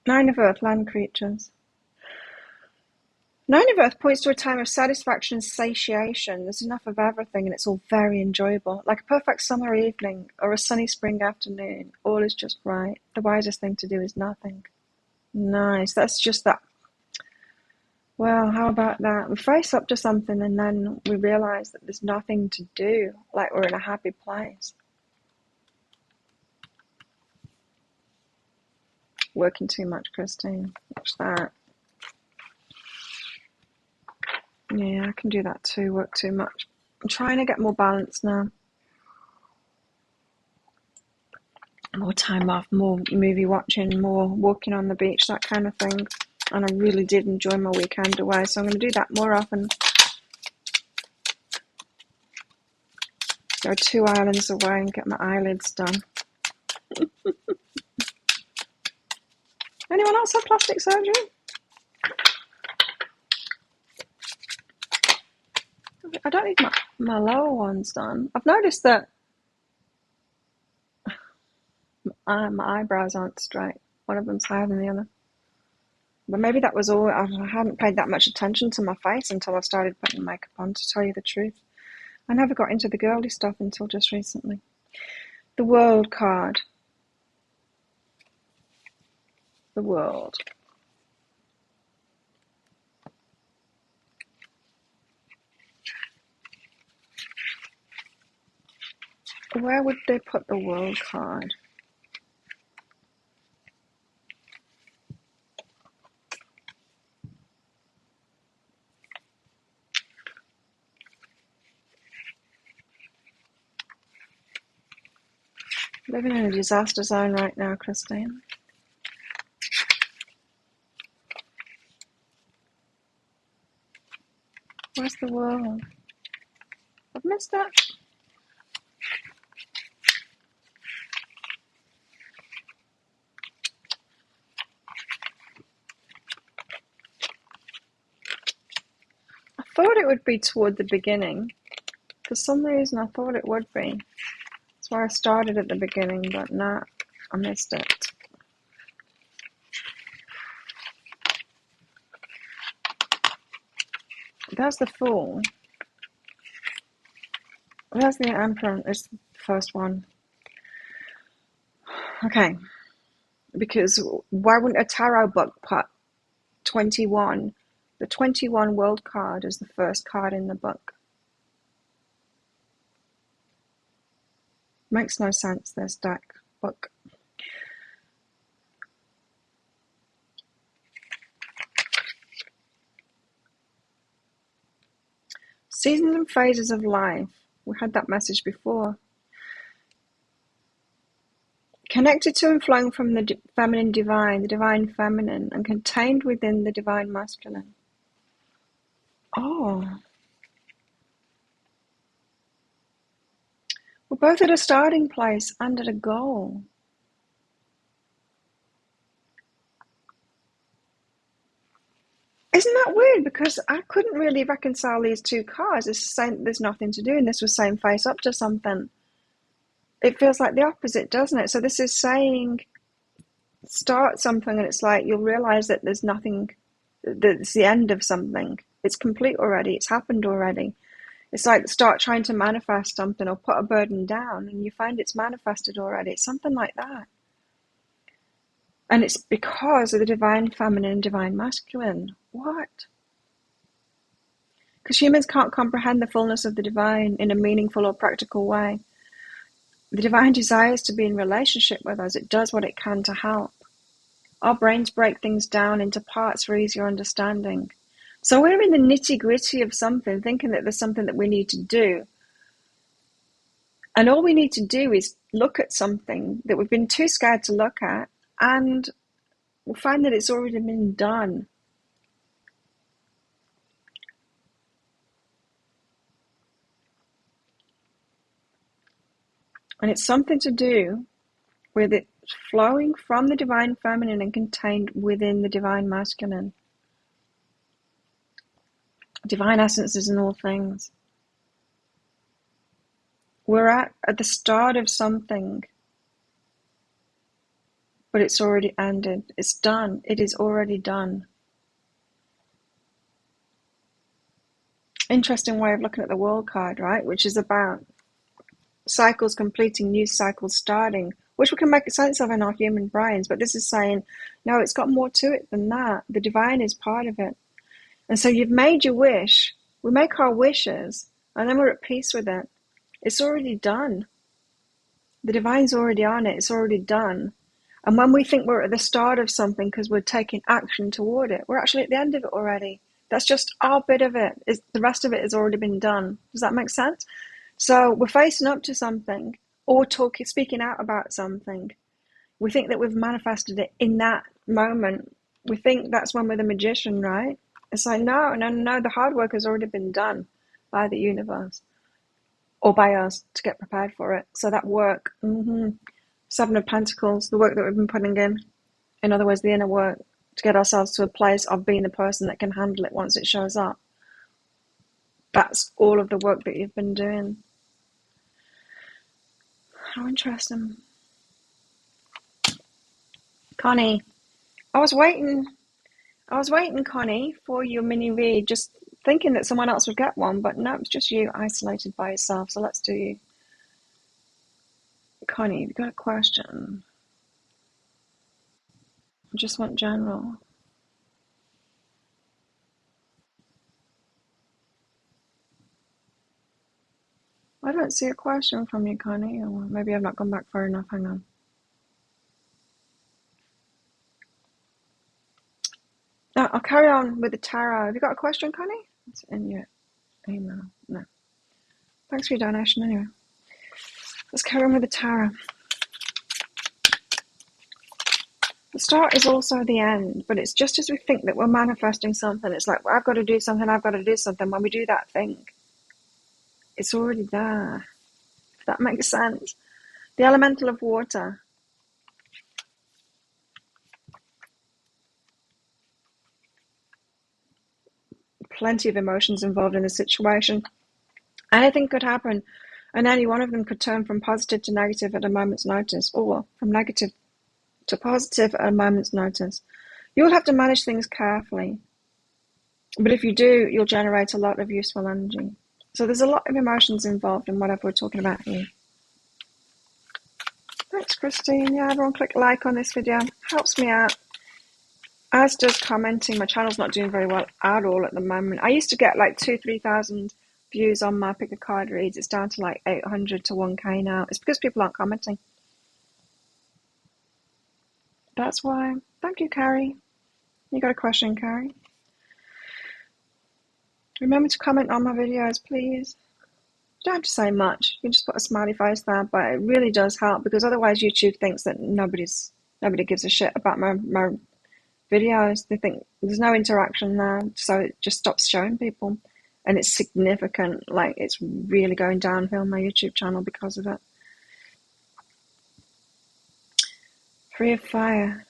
Nine of Earth, land creatures. 9 of Earth points to a time of satisfaction and satiation. There's enough of everything and it's all very enjoyable. Like a perfect summer evening or a sunny spring afternoon. All is just right. The wisest thing to do is nothing. Nice. That's just that. Well, how about that? We face up to something and then we realise that there's nothing to do. Like we're in a happy place. Working too much, Christine. Watch that. Yeah, I can do that too, work too much. I'm trying to get more balance now. more time off, more movie watching, more walking on the beach, that kind of thing. And I really did enjoy my weekend away, so I'm going to do that more often. Go 2 islands away and get my eyelids done. Anyone else have plastic surgery? I don't need my lower ones done. I've noticed that my eyebrows aren't straight. One of them's higher than the other. But maybe that was all. I hadn't paid that much attention to my face until I started putting makeup on, to tell you the truth. I never got into the girly stuff until just recently. The World card. The World. Where would they put the World card? Living in a disaster zone right now, Christine. Where's the World? I've missed that. I thought it would be toward the beginning. For some reason, I thought it would be. That's why I started at the beginning, but nah, I missed it. There's the Fool. There's the Emperor. It's the first one. Okay. Because why wouldn't a tarot book put 21, the 21 World card as the first card in the book? Makes no sense, this deck book. Seasons and phases of life. We had that message before. Connected to and flowing from the feminine divine, the divine feminine, and contained within the divine masculine. Oh. We're both at a starting place and at a goal. Isn't that weird? Because I couldn't really reconcile these two cards. It's saying there's nothing to do, and this was saying face up to something. It feels like the opposite, doesn't it? So this is saying start something, and it's like you'll realize that there's nothing, that it's the end of something. It's complete already. It's happened already. It's like start trying to manifest something or put a burden down, and you find it's manifested already. It's something like that. And it's because of the divine feminine and divine masculine. What? Because humans can't comprehend the fullness of the divine in a meaningful or practical way. The divine desires to be in relationship with us. It does what it can to help. Our brains break things down into parts for easier understanding. So we're in the nitty-gritty of something, thinking that there's something that we need to do. And all we need to do is look at something that we've been too scared to look at, and we'll find that it's already been done. And it's something to do with it flowing from the divine feminine and contained within the divine masculine. Divine essence is in all things. We're at the start of something, but it's already ended. It's done. It is already done. Interesting way of looking at the World card, right? Which is about cycles completing, new cycles starting, which we can make sense of in our human brains. But this is saying, no, it's got more to it than that. The divine is part of it. And so you've made your wish. We make our wishes, and then we're at peace with it. It's already done. The divine's already on it. It's already done. And when we think we're at the start of something because we're taking action toward it, we're actually at the end of it already. That's just our bit of it. The rest of it has already been done. Does that make sense? So we're facing up to something or speaking out about something. We think that we've manifested it in that moment. We think that's when we're the magician, right? It's like, no, no, no, the hard work has already been done by the universe or by us to get prepared for it. So that work, Seven of Pentacles, the work that we've been putting in other words, the inner work, to get ourselves to a place of being the person that can handle it once it shows up. That's all of the work that you've been doing. How interesting. Connie, I was waiting, Connie, for your mini read, just thinking that someone else would get one, but no, it's just you isolated by yourself. So let's do you. Connie, you've got a question. I just want general. I don't see a question from you, Connie, or maybe I've not gone back far enough. Hang on. No, I'll carry on with the tarot. Have you got a question, Connie? It's in your email. No. Thanks for your donation anyway. Let's carry on with the tarot. The start is also the end, but it's just as we think that we're manifesting something. It's like, well, I've got to do something, I've got to do something. When we do that thing, it's already there. If that makes sense. The elemental of water. Plenty of emotions involved in the situation. Anything could happen, and any one of them could turn from positive to negative at a moment's notice, or from negative to positive at a moment's notice. You'll have to manage things carefully, but if you do, you'll generate a lot of useful energy. So there's a lot of emotions involved in whatever we're talking about here. Thanks, Christine. Yeah, everyone click like on this video. Helps me out. As does commenting. My channel's not doing very well at all at the moment. I used to get like 2,000-3,000 views on my pick a card reads. It's down to like 800 to 1K now. It's because people aren't commenting. That's why. Thank you, Carrie. You got a question, Carrie? Remember to comment on my videos, please. You don't have to say much. You can just put a smiley face there, but it really does help, because otherwise YouTube thinks that nobody gives a shit about my videos. They think there's no interaction there, so it just stops showing people. And it's significant. Like, it's really going downhill, my YouTube channel, because of it. Three of Fire.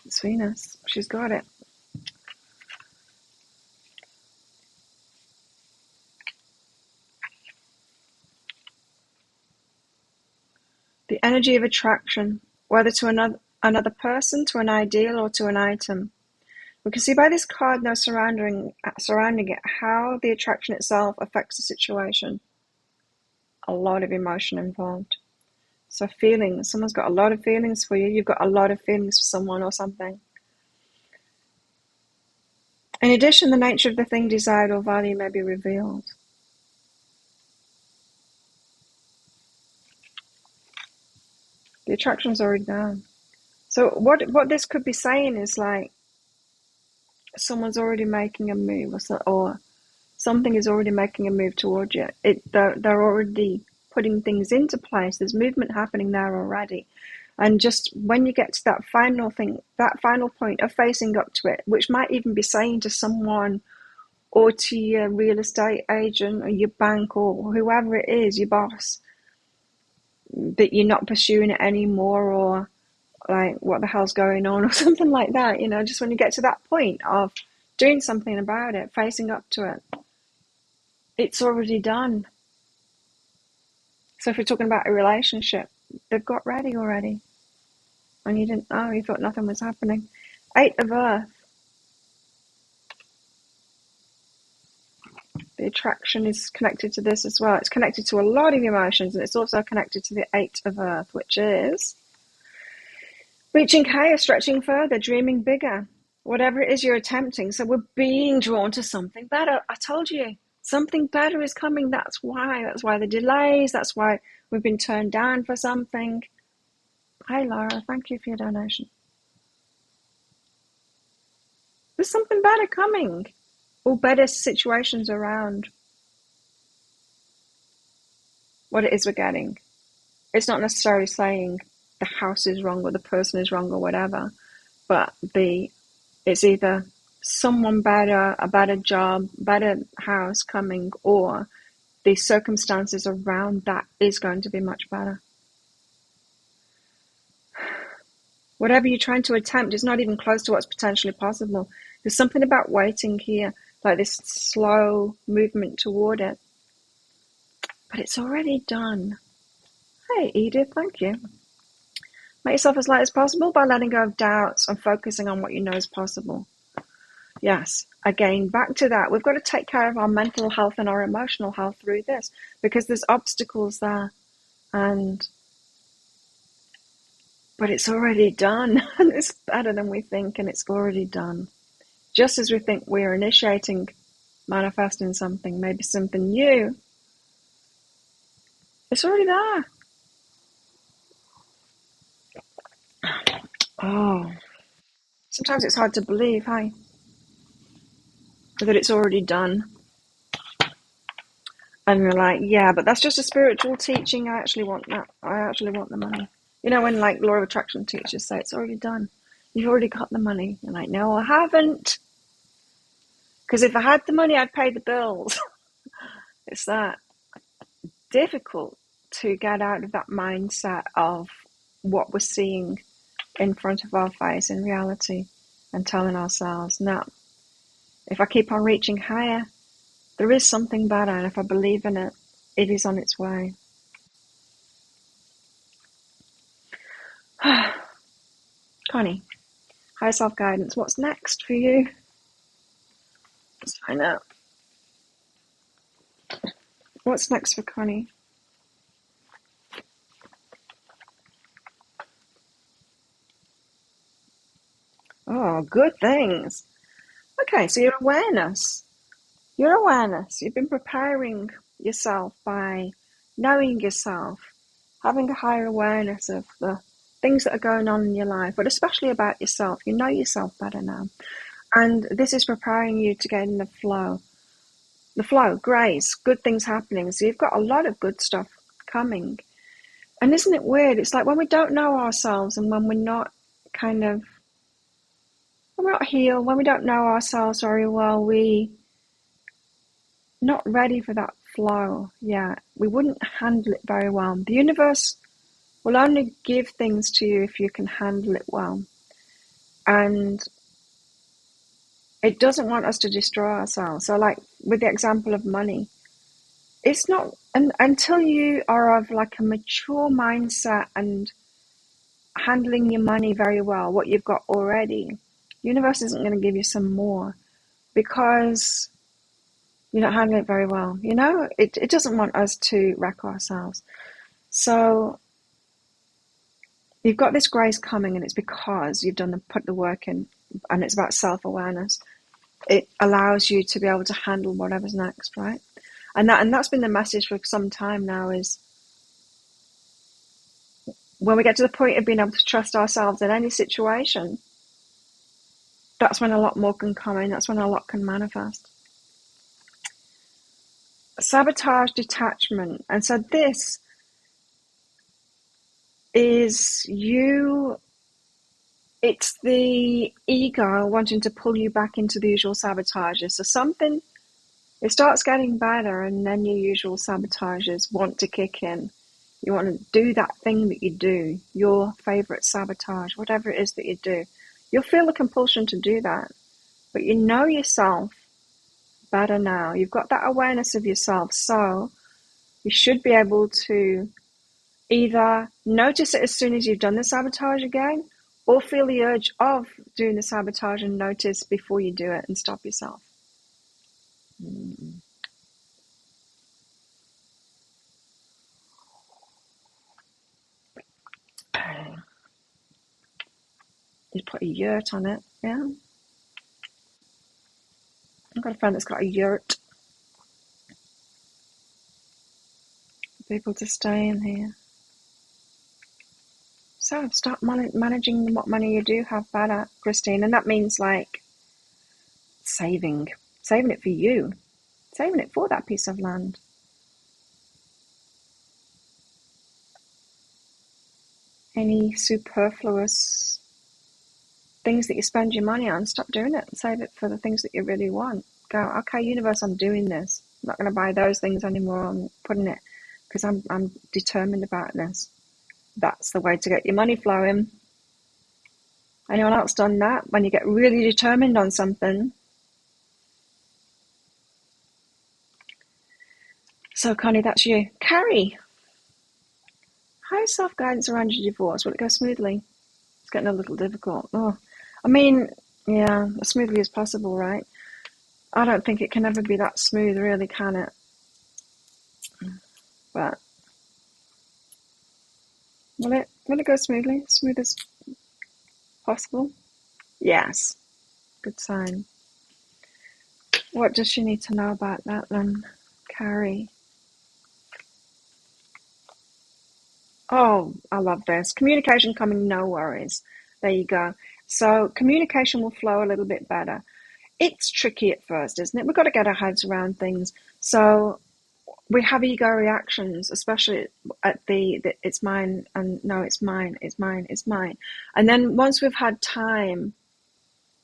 It's Venus. She's got it. The energy of attraction, whether to another person, to an ideal, or to an item. We can see by this card now surrounding it how the attraction itself affects the situation. A lot of emotion involved. So feelings. Someone's got a lot of feelings for you. You've got a lot of feelings for someone or something. In addition, the nature of the thing desired or valued may be revealed. The attraction's already done. So what this could be saying is, like, someone's already making a move, or something is already making a move towards you. They're already putting things into place. There's movement happening there already. And just when you get to that final thing, that final point of facing up to it, which might even be saying to someone, or to your real estate agent or your bank or whoever it is, your boss, that you're not pursuing it anymore, or like, what the hell's going on, or something like that. You know, just when you get to that point of doing something about it, facing up to it, it's already done. So if we're talking about a relationship, they've got ready already, and you didn't know, you thought nothing was happening. Eight of Earth. The attraction is connected to this as well. It's connected to a lot of emotions, and it's also connected to the Eight of Earth, which is reaching higher, stretching further, dreaming bigger, whatever it is you're attempting. So we're being drawn to something better. I told you, something better is coming. That's why the delays. That's why we've been turned down for something. Hi, Laura. Thank you for your donation. There's something better coming, or better situations around. what it is we're getting. It's not necessarily saying the house is wrong or the person is wrong or whatever, but it's either someone better, a better job, better house coming, or the circumstances around that is going to be much better. Whatever you're trying to attempt is not even close to what's potentially possible. There's something about waiting here, like this slow movement toward it. But it's already done. Hey, Edith, thank you. Make yourself as light as possible by letting go of doubts and focusing on what you know is possible. Yes, again, back to that. We've got to take care of our mental health and our emotional health through this, because there's obstacles there. But it's already done, and it's better than we think, and it's already done. Just as we think we're initiating, manifesting something, maybe something new, it's already there. Oh, sometimes it's hard to believe, hey, that it's already done. And you're like, yeah, but that's just a spiritual teaching. I actually want that. I actually want the money. You know, when like law of attraction teachers say it's already done. You've already got the money. You're like, no, I haven't. Because if I had the money, I'd pay the bills. It's that difficult to get out of that mindset of what we're seeing in front of our face in reality and telling ourselves, no, if I keep on reaching higher, there is something better, and if I believe in it, it is on its way. Connie, higher self-guidance, what's next for you? Let's find out. What's next for Connie? Oh, good things. Okay, so your awareness. You've been preparing yourself by knowing yourself, having a higher awareness of the things that are going on in your life, but especially about yourself. You know yourself better now. And this is preparing you to get in the flow. The flow, grace, good things happening. So you've got a lot of good stuff coming. And isn't it weird? It's like when we don't know ourselves and when we're not when we're not healed, when we don't know ourselves very well, we not ready for that flow yet. We wouldn't handle it very well. The universe will only give things to you if you can handle it well. And it doesn't want us to destroy ourselves. So like with the example of money, it's not until you are of like a mature mindset and handling your money very well, what you've got already, the universe isn't going to give you some more because you're not handling it very well. You know, it doesn't want us to wreck ourselves. So you've got this grace coming, and it's because you've put the work in, and it's about self-awareness. It allows you to be able to handle whatever's next, right? And that's been the message for some time now, is when we get to the point of being able to trust ourselves in any situation, that's when a lot more can come in. That's when a lot can manifest. Sabotage, detachment. And so this is you, it's the ego wanting to pull you back into the usual sabotages. So something, it starts getting better, and then your usual sabotages want to kick in. You want to do that thing that you do, your favorite sabotage, whatever it is that you do. You'll feel the compulsion to do that, but you know yourself better now. You've got that awareness of yourself, so you should be able to either notice it as soon as you've done the sabotage again, or feel the urge of doing the sabotage and notice before you do it and stop yourself. You put a yurt on it, yeah? I've got a friend that's got a yurt. People to stay in here. So start managing what money you do have better, Christine. And that means like saving it for you, saving it for that piece of land. any superfluous things that you spend your money on. Stop doing it and save it for the things that you really want. Go, okay, universe, I'm doing this. I'm not going to buy those things anymore. I'm putting it because I'm determined about this. That's the way to get your money flowing. Anyone else done that? When you get really determined on something. So, Connie, that's you. Carrie, how's self-guidance around your divorce? Will it go smoothly? It's getting a little difficult. Oh, I mean, yeah, as smoothly as possible, right? I don't think it can ever be that smooth, really, can it? But will it go smoothly? Smooth as possible? Yes. Good sign. What does she need to know about that then, Carrie? Oh, I love this. Communication coming, no worries. There you go. So communication will flow a little bit better. It's tricky at first, isn't it? We've got to get our heads around things. So we have ego reactions, especially at the it's mine and no, it's mine, it's mine, it's mine. And then once we've had time,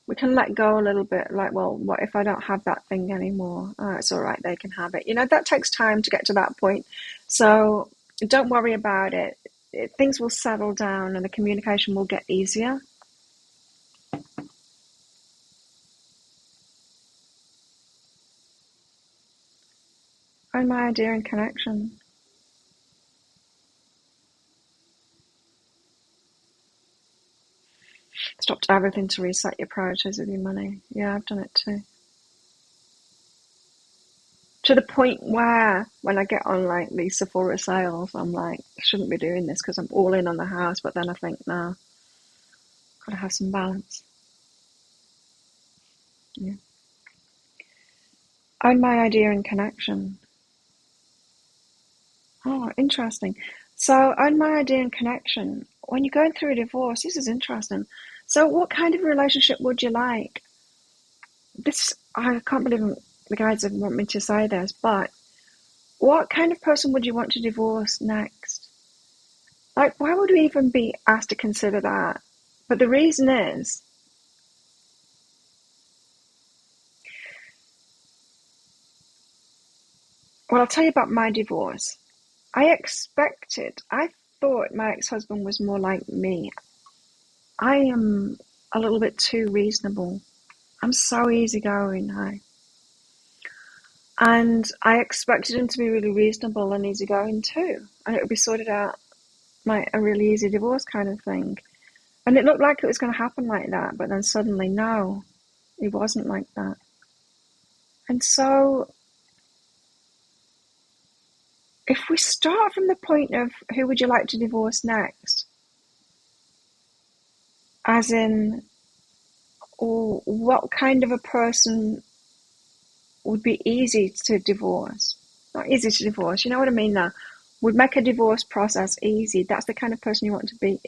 we can let go a little bit, like, well, what if I don't have that thing anymore? Oh, it's all right, they can have it. You know, that takes time to get to that point. So don't worry about it. Things will settle down and the communication will get easier. Own my idea and connection. Stopped everything to reset your priorities with your money. Yeah, I've done it too. To the point where when I get on like these Sephora sales, I'm like, I shouldn't be doing this because I'm all in on the house. But then I think, no, gotta have some balance. Yeah. Own my idea and connection. Oh, interesting. So, own my idea and connection. When you're going through a divorce, this is interesting. So, what kind of relationship would you like? This, I can't believe the guys want me to say this, but what kind of person would you want to divorce next? Like, why would we even be asked to consider that? But the reason is, well, I'll tell you about my divorce. I thought my ex-husband was more like me. I am a little bit too reasonable. I'm so easygoing, and I expected him to be really reasonable and easygoing too, and it would be sorted out like a really easy divorce kind of thing. And it looked like it was going to happen like that, but then suddenly, no, it wasn't like that. And so, if we start from the point of who would you like to divorce next, as in, or what kind of a person would be easy to divorce? Not easy to divorce, you know what I mean now? Would make a divorce process easy. That's the kind of person you want to be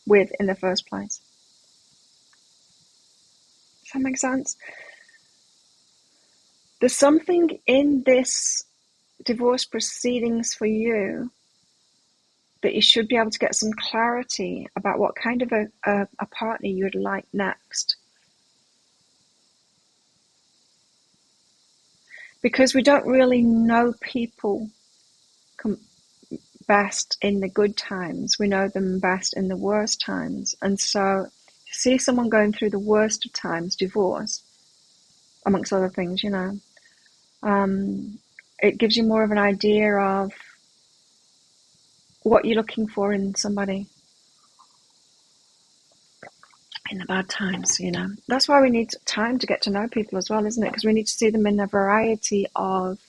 with in the first place. Does that make sense? There's something in this divorce proceedings for you that you should be able to get some clarity about what kind of a partner you'd like next. Because we don't really know people best in the good times. We know them best in the worst times. And so to see someone going through the worst of times, divorce, amongst other things, it gives you more of an idea of what you're looking for in somebody in the bad times, That's why we need time to get to know people as well, isn't it? Because we need to see them in a variety of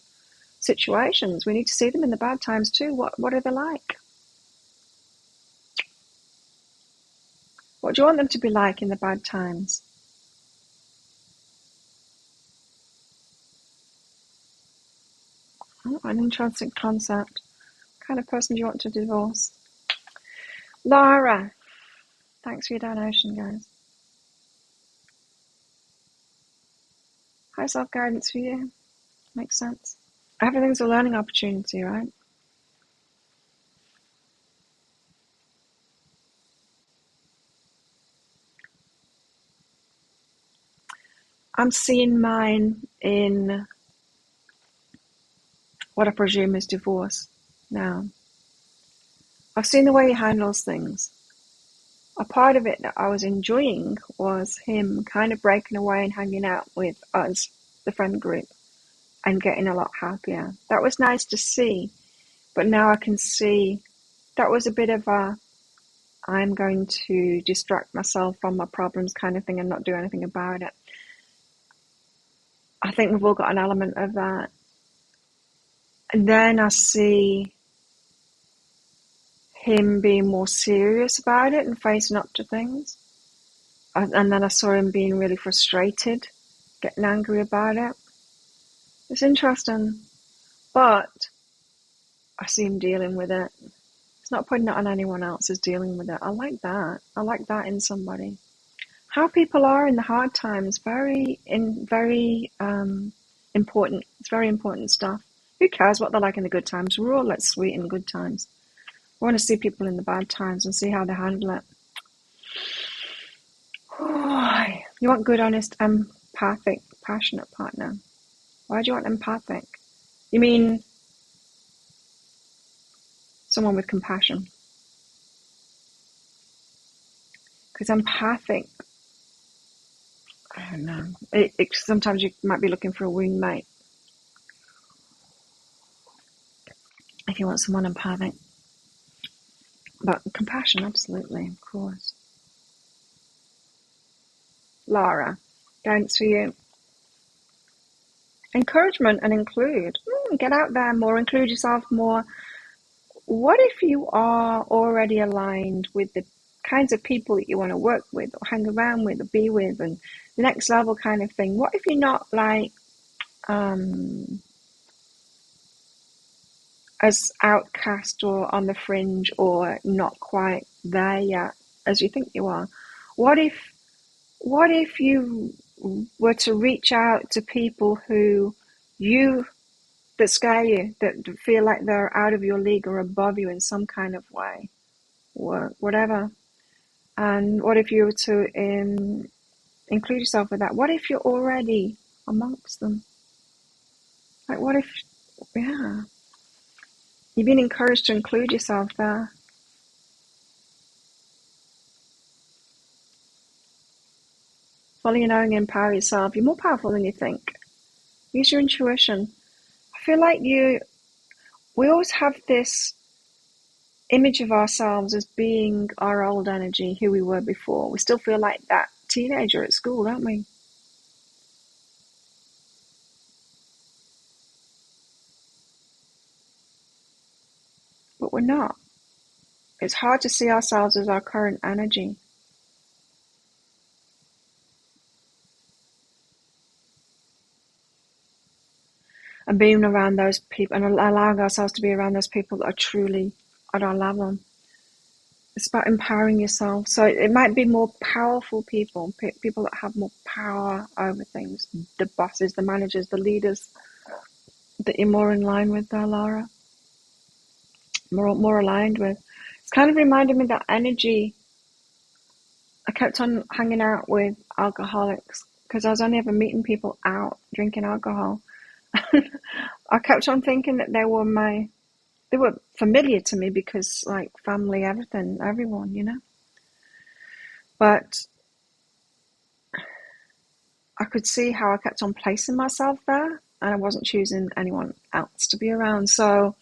situations. We need to see them in the bad times too. What are they like? What do you want them to be like in the bad times? Oh, an interesting concept. What kind of person do you want to divorce? Laura, thanks for your donation, guys. High self-guidance for you. Makes sense. Everything's a learning opportunity, right? I'm seeing mine in what I presume is divorce now. I've seen the way he handles things. A part of it that I was enjoying was him kind of breaking away and hanging out with us, the friend group, and getting a lot happier. That was nice to see, but now I can see that was a bit of a I'm going to distract myself from my problems kind of thing and not do anything about it. I think we've all got an element of that. And then I see him being more serious about it and facing up to things. And then I saw him being really frustrated, getting angry about it. It's interesting, but I see him dealing with it. It's not putting it on anyone else, it's dealing with it. I like that. I like that in somebody. How people are in the hard times, very important. It's very important stuff. Who cares what they're like in the good times? We're all like sweet in good times. I want to see people in the bad times and see how they handle it. You want good, honest, empathic, passionate partner. Why do you want empathic? You mean someone with compassion? Because empathic, I don't know. Sometimes you might be looking for a wing mate. If you want someone empathic. But compassion, absolutely, of course. Lara, guidance for you. Encouragement and include. Get out there more, include yourself more. What if you are already aligned with the kinds of people that you want to work with or hang around with or be with and the next level kind of thing? What if you're not like as outcast or on the fringe or not quite there yet as you think you are? What if you were to reach out to people that scare you, that feel like they're out of your league or above you in some kind of way, or whatever? And what if you were to include yourself with that? What if you're already amongst them? Like, what if, yeah, you've been encouraged to include yourself there? Follow your knowing, empower yourself. You're more powerful than you think. Use your intuition. I feel like we always have this image of ourselves as being our old energy, who we were before. We still feel like that teenager at school, don't we? But we're not. It's hard to see ourselves as our current energy. And being around those people and allowing ourselves to be around those people that are truly at our level. It's about empowering yourself. So it might be more powerful people that have more power over things, the bosses, the managers, the leaders that you're more in line with there, Laura. More aligned with. It's kind of reminded me that energy. I kept on hanging out with alcoholics because I was only ever meeting people out drinking alcohol. I kept on thinking that they were familiar to me because like family, everything, everyone, you know. But I could see how I kept on placing myself there and I wasn't choosing anyone else to be around. So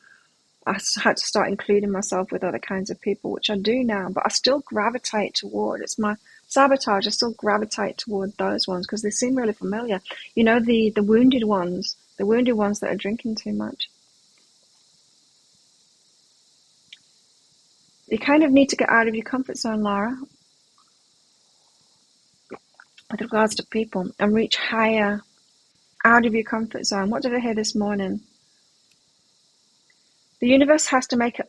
I had to start including myself with other kinds of people, which I do now, but I still gravitate toward, it's my sabotage, I still gravitate toward those ones because they seem really familiar. You know, the wounded ones that are drinking too much. You kind of need to get out of your comfort zone, Lara, with regards to people, and reach higher out of your comfort zone. What did I hear this morning? The universe has to make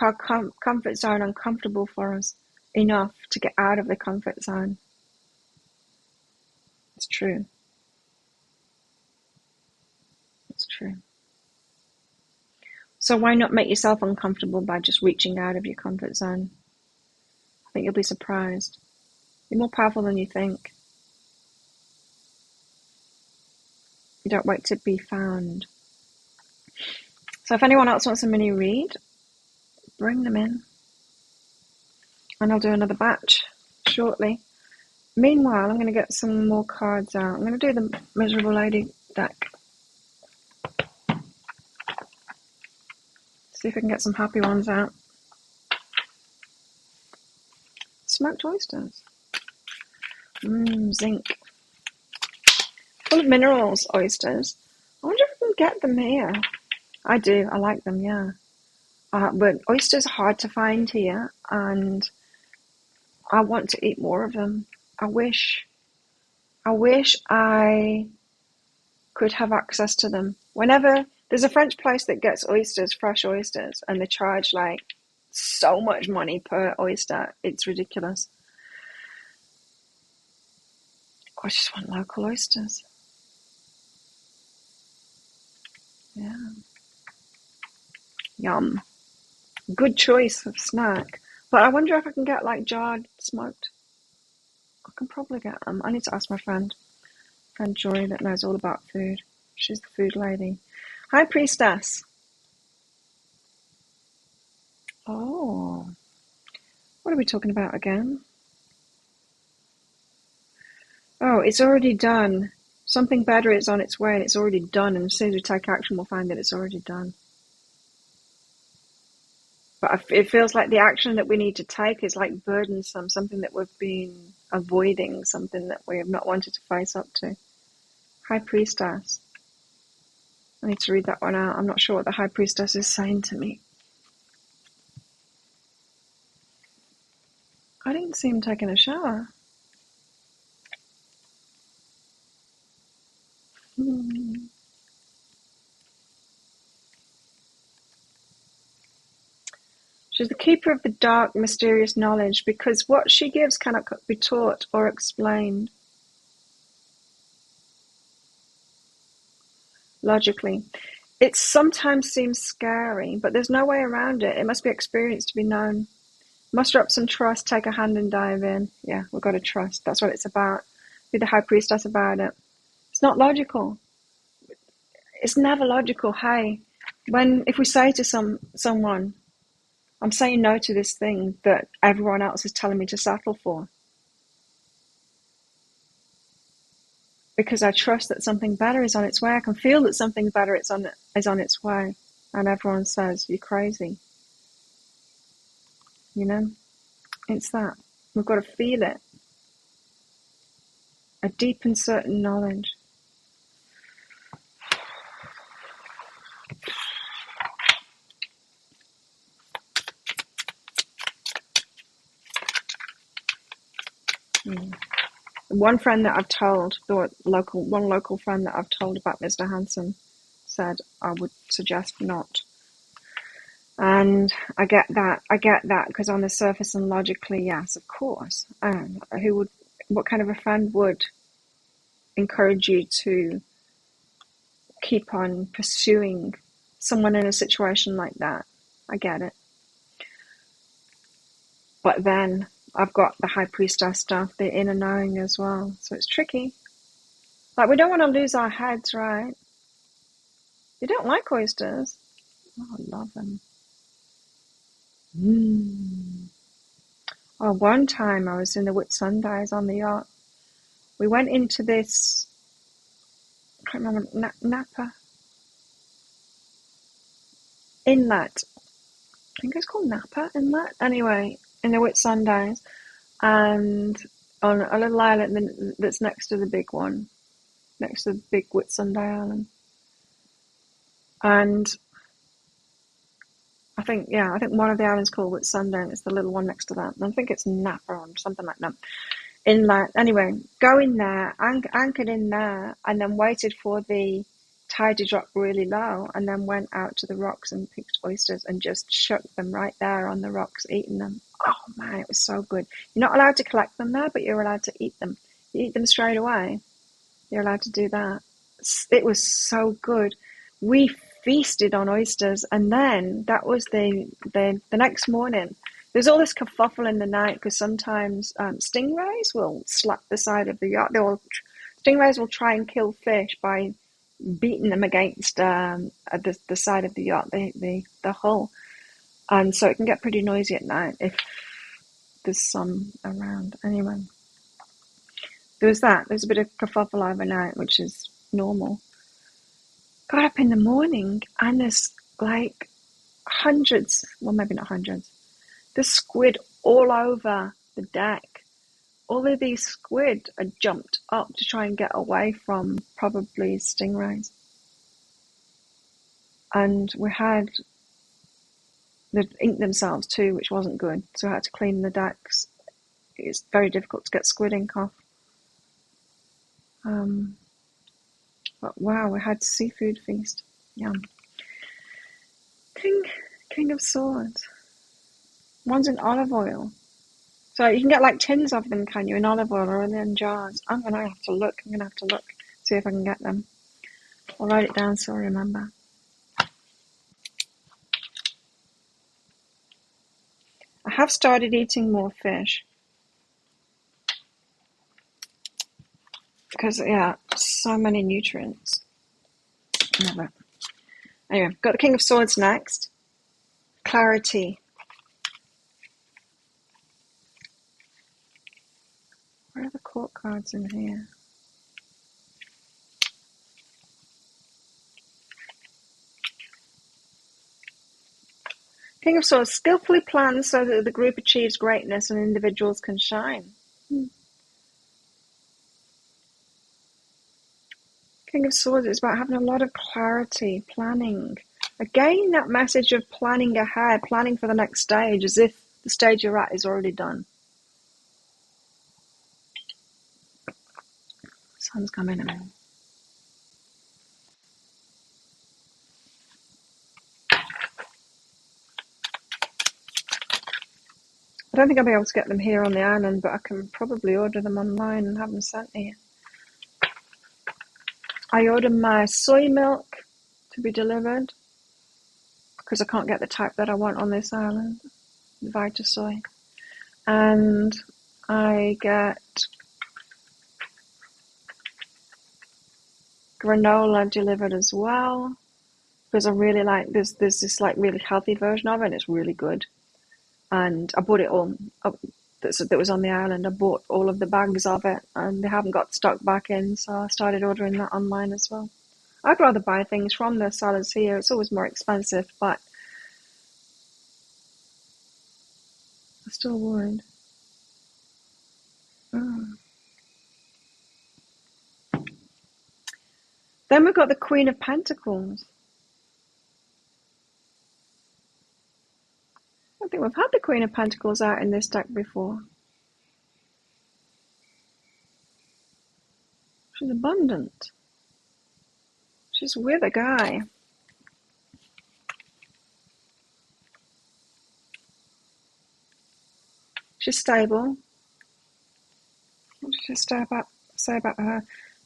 our comfort zone uncomfortable for us enough to get out of the comfort zone. It's true. It's true. So why not make yourself uncomfortable by just reaching out of your comfort zone? I think you'll be surprised. You're more powerful than you think. don't wait to be found. So if anyone else wants a mini read, bring them in. And I'll do another batch shortly. Meanwhile, I'm going to get some more cards out. I'm going to do the Miserable Lady deck. See if I can get some happy ones out. Smoked oysters. Zinc. Full of minerals, oysters. I wonder if I can get them here. I do. I like them, yeah. But oysters are hard to find here, and I want to eat more of them. I wish I could have access to them. Whenever there's a French place that gets oysters, fresh oysters, and they charge like so much money per oyster. It's ridiculous. I just want local oysters. Yeah. Yum. Good choice of snack. But I wonder if I can get like jarred smoked. I can probably get them. I need to ask my friend Joy that knows all about food. She's the food lady. High Priestess. Oh. What are we talking about again? Oh, it's already done. Something better is on its way and it's already done. And as soon as we take action, we'll find that it's already done. But it feels like the action that we need to take is like burdensome, something that we've been avoiding, something that we have not wanted to face up to. High Priestess. I need to read that one out. I'm not sure what the High Priestess is saying to me. I didn't see him taking a shower. She's the keeper of the dark, mysterious knowledge, because what she gives cannot be taught or explained logically. It sometimes seems scary, but there's no way around it. It must be experienced to be known. Muster up some trust, take a hand and dive in. Yeah, we've got to trust. That's what it's about. Be the High Priestess about it. It's not logical. It's never logical. Hey, if we say to someone, I'm saying no to this thing that everyone else is telling me to settle for, because I trust that something better is on its way. I can feel that something better is on its way, and everyone says you're crazy. You know, it's that we've got to feel it. A deep and certain knowledge. One friend that I've told, one local friend that I've told about Mr. Hanson said I would suggest not. And I get that because on the surface and logically, yes, of course. What kind of a friend would encourage you to keep on pursuing someone in a situation like that? I get it. But then I've got the High Priestess stuff, the inner knowing as well. So it's tricky. Like, we don't want to lose our heads, right? You don't like oysters? Oh, I love them. Oh, one time I was in the Whitsundays on the yacht. We went into this, I can't remember, Napa Inlet. I think it's called Napa Inlet. Anyway, in the Whitsundays, and on a little island that's next to the big one, next to the big Whitsunday Island. And I think one of the islands called Whitsunday, and it's the little one next to that. And I think it's Napa or something like that. Inlet. Anyway, go in there, anchored in there, and then waited for the tide to drop really low, and then went out to the rocks and picked oysters and just shook them right there on the rocks, eating them. Oh man, it was so good. You're not allowed to collect them there, but you're allowed to eat them. You eat them straight away. You're allowed to do that. It was so good. We feasted on oysters, and then that was the next morning. There's all this kerfuffle in the night because sometimes stingrays will slap the side of the yacht. Stingrays will try and kill fish by beating them against the side of the yacht, the hull. And so it can get pretty noisy at night if there's some around. Anyway, there was that. There was a bit of kerfuffle overnight, which is normal. Got up in the morning and there's like hundreds, well, maybe not hundreds, there's squid all over the deck. All of these squid had jumped up to try and get away from probably stingrays. And we had, they'd inked themselves too, which wasn't good. So I had to clean the decks. It's very difficult to get squid ink off. But wow, we had seafood feast. Yum. King of Swords. One's in olive oil. So you can get like tins of them, can you, in olive oil or in jars? I'm going to have to look. See if I can get them. I'll write it down so I remember. I have started eating more fish. Because, yeah, so many nutrients. Never. Anyway, got the King of Swords next. Clarity. Where are the court cards in here? King of Swords skillfully plans so that the group achieves greatness and individuals can shine. King of Swords is about having a lot of clarity, planning. Again, that message of planning ahead, planning for the next stage, as if the stage you're at is already done. Sun's coming in. I don't think I'll be able to get them here on the island, but I can probably order them online and have them sent here. I ordered my soy milk to be delivered because I can't get the type that I want on this island, Vita Soy. And I get granola delivered as well because I really like there's this like really healthy version of it and it's really good. And I bought it all that was on the island. I bought all of the bags of it and they haven't got stock back in, so I started ordering that online as well. I'd rather buy things from the sellers here. It's always more expensive, but I still would. Then we've got the Queen of Pentacles. I think we've had the Queen of Pentacles out in this deck before. She's abundant. She's with a guy. She's stable. What did I say about her?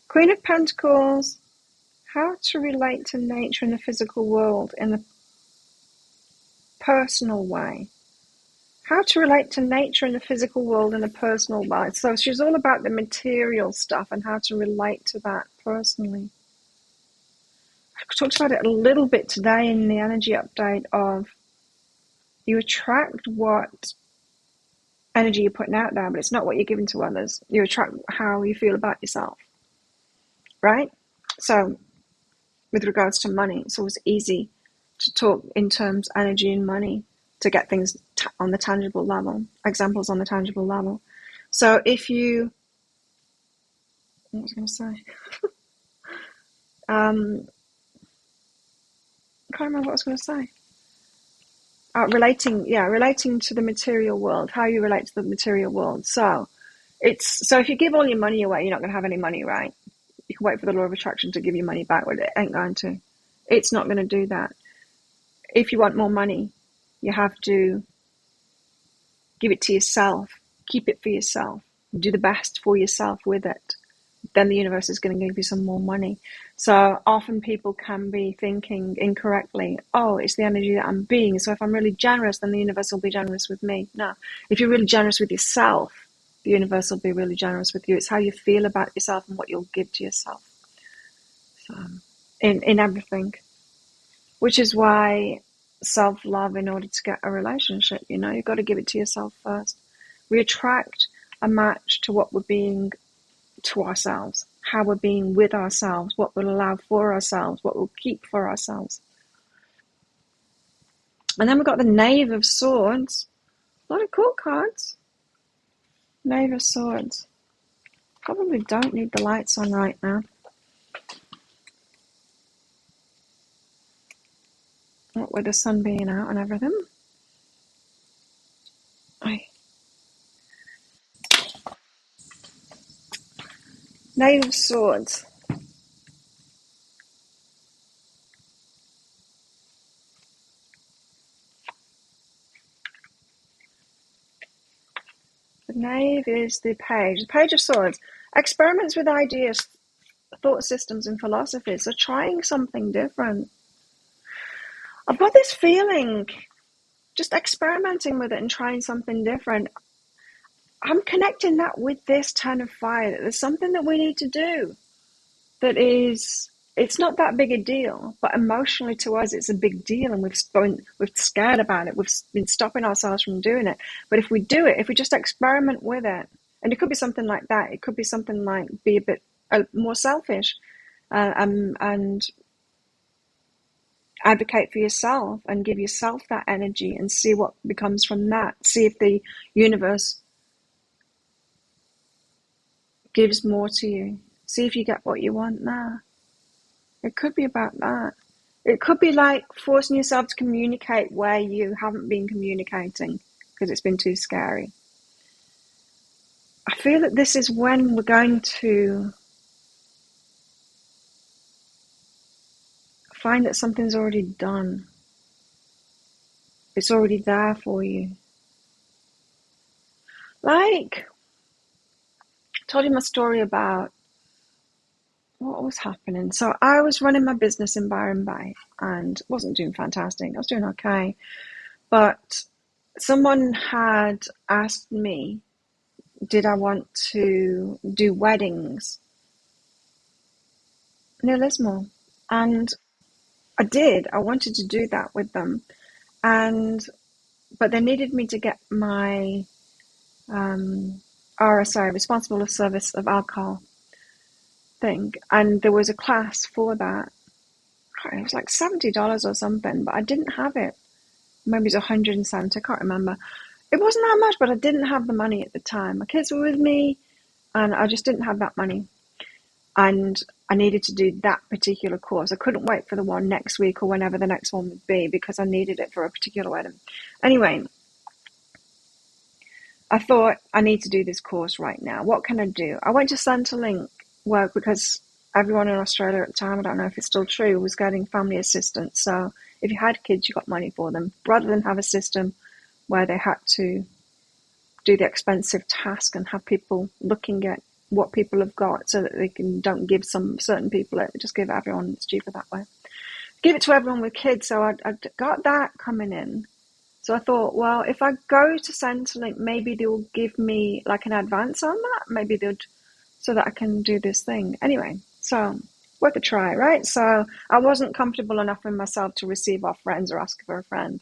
Queen of Pentacles. How to relate to nature and the physical world in a personal way. How to relate to nature and the physical world in a personal way. So she's all about the material stuff and how to relate to that personally. I talked about it a little bit today in the energy update of you attract what energy you're putting out there, but it's not what you're giving to others. You attract how you feel about yourself, right? So with regards to money, it's always easy to talk in terms energy and money to get things on the tangible level, examples on the tangible level. So if you, what was I going to say? I can't remember what I was going to say. Relating to the material world, how you relate to the material world. So if you give all your money away, you're not going to have any money, right? You can wait for the law of attraction to give you money back, but it ain't going to. It's not going to do that. If you want more money, you have to give it to yourself, keep it for yourself, do the best for yourself with it. Then the universe is going to give you some more money. So often people can be thinking incorrectly, oh, it's the energy that I'm being. So if I'm really generous, then the universe will be generous with me. No, if you're really generous with yourself, the universe will be really generous with you. It's how you feel about yourself and what you'll give to yourself. So in everything, which is why self-love, in order to get a relationship, you've got to give it to yourself first. We attract a match to what we're being to ourselves, how we're being with ourselves, what we'll allow for ourselves, what we'll keep for ourselves. And then we've got the Knave of Swords. A lot of cool cards. Knave of Swords. Probably don't need the lights on right now. What with the sun being out and everything. Knave of Swords. The Knave is the Page. The Page of Swords. Experiments with ideas, thought systems, and philosophies. So trying something different. I've got this feeling, just experimenting with it and trying something different. I'm connecting that with this Ten of Fire, that there's something that we need to do that is, it's not that big a deal, but emotionally to us it's a big deal, and we're scared about it. We've been stopping ourselves from doing it. But if we do it, if we just experiment with it, and it could be something like that, it could be something like be a bit more selfish, and advocate for yourself and give yourself that energy and see what becomes from that. See if the universe gives more to you. See if you get what you want now. It could be about that. It could be like forcing yourself to communicate where you haven't been communicating because it's been too scary. I feel that this is when we're going to find that something's already done. It's already there for you. Like, I told you my story about what was happening. So I was running my business in Byron Bay and wasn't doing fantastic. I was doing okay. But someone had asked me, did I want to do weddings near Lismore? And I did. I wanted to do that with them. But they needed me to get my RSI, Responsible Service of Alcohol thing. And there was a class for that. It was like $70 or something, but I didn't have it. Maybe it was 170, I can't remember. It wasn't that much, but I didn't have the money at the time. My kids were with me, and I just didn't have that money. And I needed to do that particular course. I couldn't wait for the one next week or whenever the next one would be because I needed it for a particular wedding. Anyway, I thought I need to do this course right now. What can I do? I went to Centrelink work because everyone in Australia at the time, I don't know if it's still true, was getting family assistance. So if you had kids, you got money for them, rather than have a system where they had to do the expensive task and have people looking at what people have got so that they don't give some certain people it, just give everyone. It's cheaper that way. Give it to everyone with kids. So I got that coming in. So I thought, well, if I go to Centrelink, maybe they'll give me like an advance on that. Maybe they'll, so that I can do this thing. Anyway, so worth a try, right? So I wasn't comfortable enough in myself to receive off friends or ask for a friend.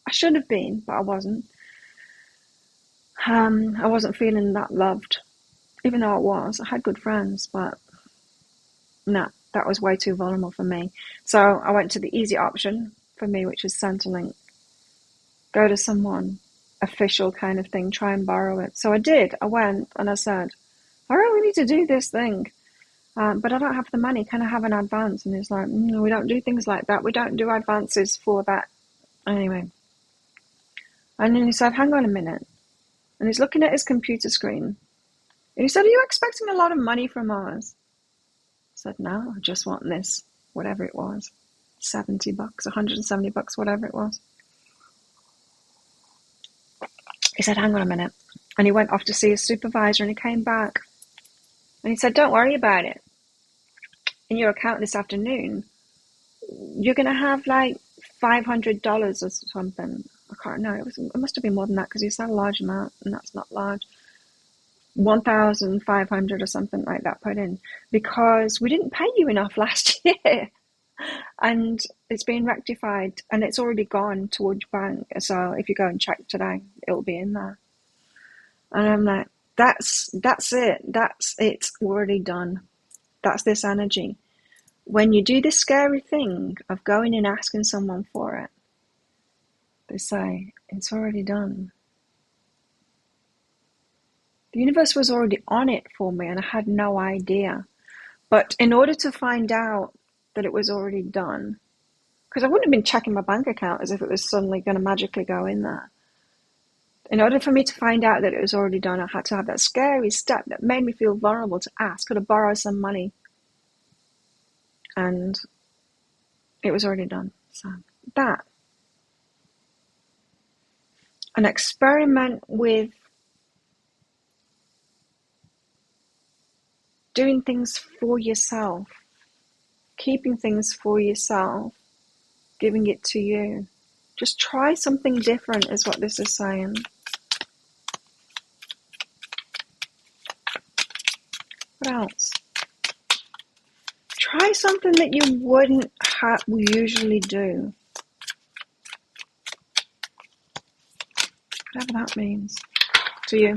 I should have been, but I wasn't. I wasn't feeling that loved, even though I was. I had good friends, but no, that was way too vulnerable for me. So I went to the easy option for me, which was Centrelink. Go to someone, official kind of thing, try and borrow it. So I did. I went and I said, I really need to do this thing, but I don't have the money. Can I have an advance? And he's like, no, we don't do things like that. We don't do advances for that. Anyway. And then he said, hang on a minute. And he's looking at his computer screen. And he said, are you expecting a lot of money from us? I said, no, I just want this, whatever it was. $70, $170, whatever it was. He said, hang on a minute. And he went off to see his supervisor and he came back. And he said, don't worry about it. In your account this afternoon, you're going to have like $500 or something. I can't know. It must have been more than that because he said a large amount and that's not large. 1,500 or something like that put in because we didn't pay you enough last year. And it's been rectified and it's already gone towards your bank. So if you go and check today, it'll be in there. And I'm like, that's it. It's already done. That's this energy. When you do this scary thing of going and asking someone for it, they say, it's already done. The universe was already on it for me and I had no idea. But in order to find out that it was already done, because I wouldn't have been checking my bank account as if it was suddenly going to magically go in there. In order for me to find out that it was already done, I had to have that scary step that made me feel vulnerable to ask, could I borrow some money? And it was already done. So that. An experiment with doing things for yourself, keeping things for yourself, giving it to you. Just try something different is what this is saying. What else? Try something that you wouldn't usually do. Whatever that means to you.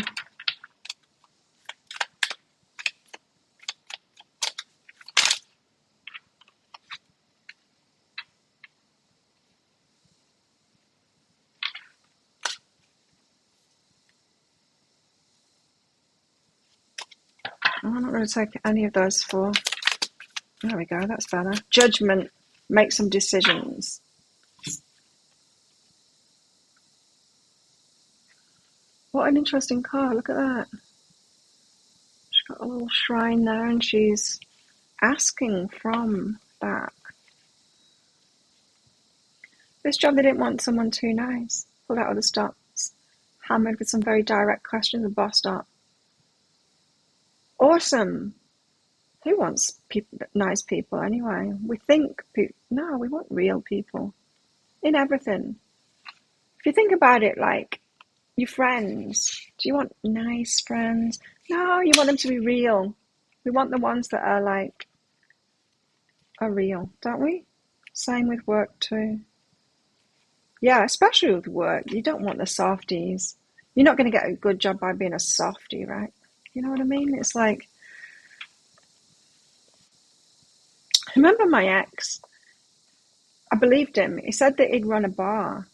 I'm not going to take any of those for... There we go, that's better. Judgment. Make some decisions. What an interesting card. Look at that. She's got a little shrine there and she's asking from that. This job, they didn't want someone too nice. Pulled out all the stops. Hammered with some very direct questions and bossed up. Awesome. Who wants nice people anyway? We think... No, we want real people. In everything. If you think about it, like, your friends. Do you want nice friends? No, you want them to be real. We want the ones that are, like, are real, don't we? Same with work too. Yeah, especially with work. You don't want the softies. You're not going to get a good job by being a softie, right? You know what I mean? It's like... I remember my ex, I believed him. He said that he'd run a bar.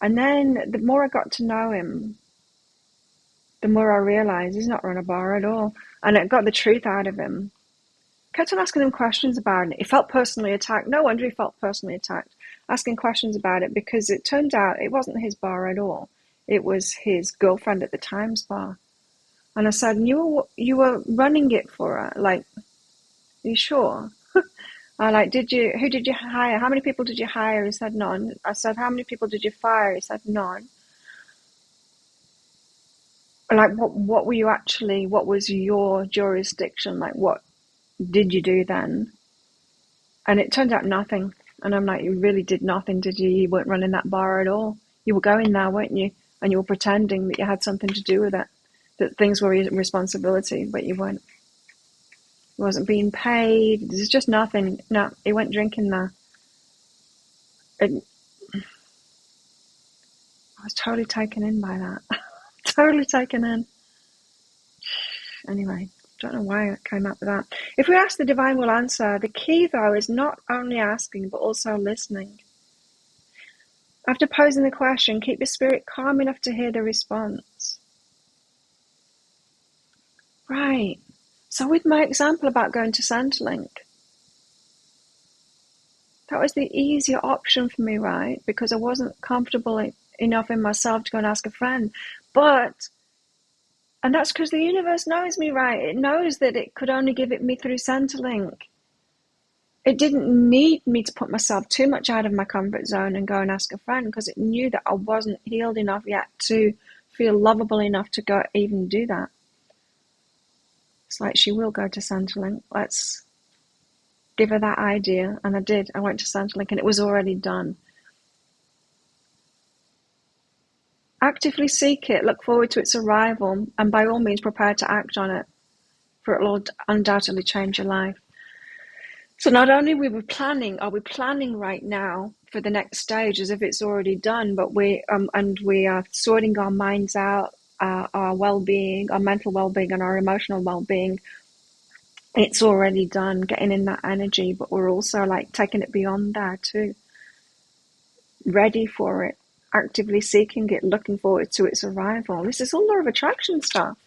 And then the more I got to know him, the more I realised he's not run a bar at all. And it got the truth out of him. Kept on asking him questions about it. He felt personally attacked. No wonder he felt personally attacked. Asking questions about it because it turned out it wasn't his bar at all. It was his girlfriend at the time's bar. And I said, you were running it for her. Like, are you sure? Who did you hire? How many people did you hire? He said, none. I said, how many people did you fire? He said, none. Like, what were you actually, what was your jurisdiction? Like, what did you do then? And it turned out nothing. And I'm like, you really did nothing, did you? You weren't running that bar at all. You were going there, weren't you? And you were pretending that you had something to do with it, that things were your responsibility, but you weren't. He wasn't being paid. There's just nothing. No, he went drinking there. And I was totally taken in by that. Totally taken in. Anyway, don't know why I came up with that. If we ask, the divine will answer. The key, though, is not only asking, but also listening. After posing the question, keep your spirit calm enough to hear the response. Right. So with my example about going to Centrelink, that was the easier option for me, right? Because I wasn't comfortable enough in myself to go and ask a friend. And that's because the universe knows me, right? It knows that it could only give it me through Centrelink. It didn't need me to put myself too much out of my comfort zone and go and ask a friend because it knew that I wasn't healed enough yet to feel lovable enough to go even do that. It's like, she will go to Centrelink. Let's give her that idea. And I did. I went to Centrelink and it was already done. Actively seek it, look forward to its arrival, and by all means prepare to act on it, for it will undoubtedly change your life. So not only are we planning right now for the next stage as if it's already done, but we are sorting our minds out, our well-being, our mental well-being, and our emotional well-being. It's already done, getting in that energy, but we're also like taking it beyond there too, ready for it, actively seeking it, looking forward to its arrival. This is all law of attraction stuff.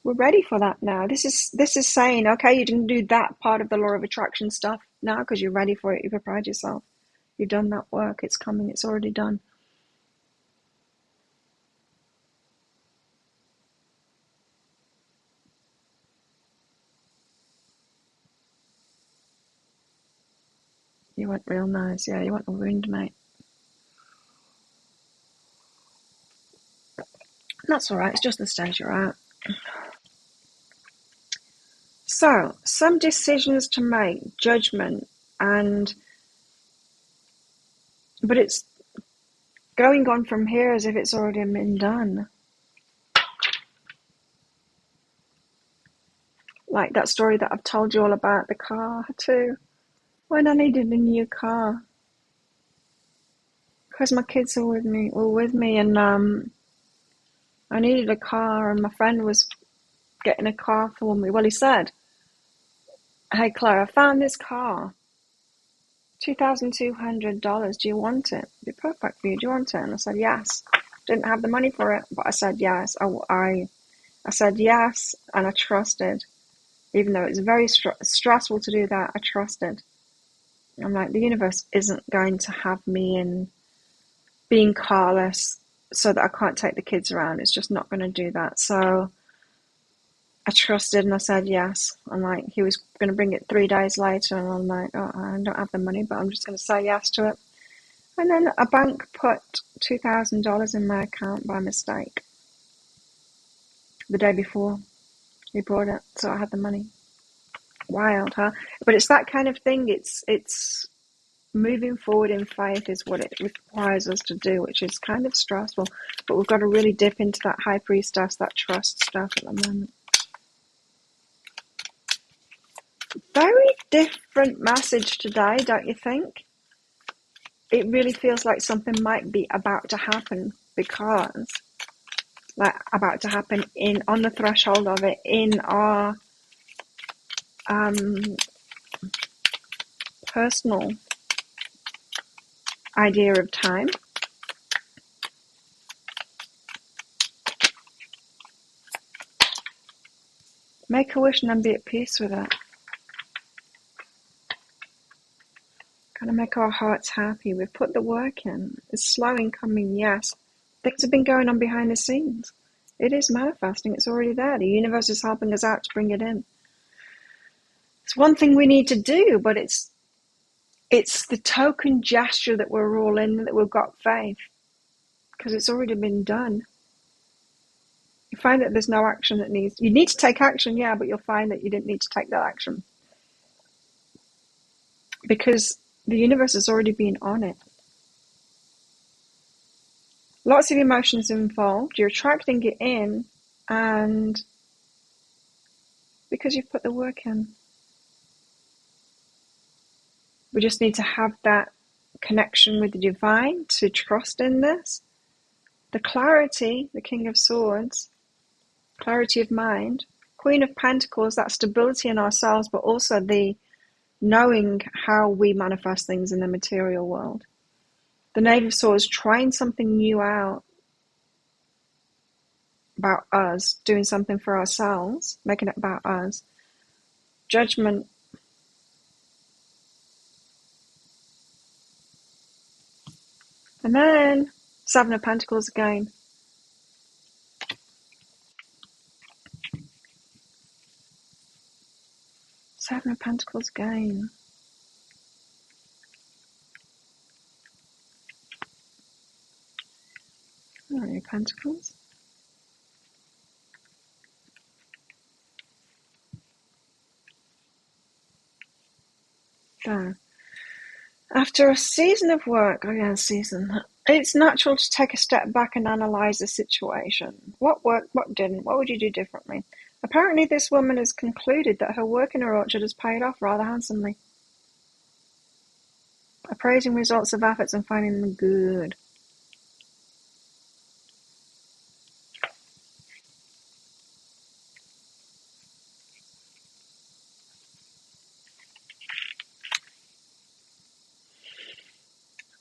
We're ready for that now. This is saying, okay, you didn't do that part of the law of attraction stuff now because you're ready for it. You've prepared yourself. You've done that work. It's coming. It's already done. You went real nice. Yeah, you went a wound, mate. That's all right. It's just the stage you're at. So, some decisions to make, judgment, but it's going on from here as if it's already been done. Like that story that I've told you all about the car too. When I needed a new car, because my kids are with me, and I needed a car, and my friend was getting a car for me. Well, he said, "Hey, Claire, I found this car, $2,200. Do you want it? It'd be perfect for you. Do you want it?" And I said, yes. Didn't have the money for it, but I said yes. I said yes, and I trusted. Even though it's very stressful to do that, I trusted. I'm like, the universe isn't going to have me in being carless so that I can't take the kids around. It's just not going to do that. So I trusted and I said yes. I'm like, he was going to bring it 3 days later, and I'm like, oh, I don't have the money, but I'm just going to say yes to it. And then a bank put $2,000 in my account by mistake the day before he brought it, so I had the money. Wild, huh? But it's that kind of thing. It's moving forward in faith is what it requires us to do, which is kind of stressful. But we've got to really dip into that high priestess, that trust stuff at the moment. Very different message today, don't you think? It really feels like something might be about to happen, because like about to happen on the threshold of it in our personal idea of time. Make a wish and then be at peace with it. Gotta make our hearts happy. We've put the work in. It's slow in coming, yes. Things have been going on behind the scenes. It is manifesting. It's already there. The universe is helping us out to bring it in. It's one thing we need to do, but it's the token gesture that we're all in, that we've got faith, because it's already been done. You find that there's no action that you need to take action, yeah, but you'll find that you didn't need to take that action, because the universe has already been on it. Lots of emotions involved. You're attracting it in, and because you've put the work in. We just need to have that connection with the divine to trust in this. The clarity, the King of Swords, clarity of mind. Queen of Pentacles, that stability in ourselves, but also the knowing how we manifest things in the material world. The Knave of Swords, trying something new out about us, doing something for ourselves, making it about us. Judgment. And then Seven of Pentacles again. Seven of Pentacles again. Nine of Pentacles. There. After a season of work, it's natural to take a step back and analyze the situation. What worked, what didn't, what would you do differently? A Apparently this woman has concluded that her work in her orchard has paid off rather handsomely, appraising results of efforts and finding them good.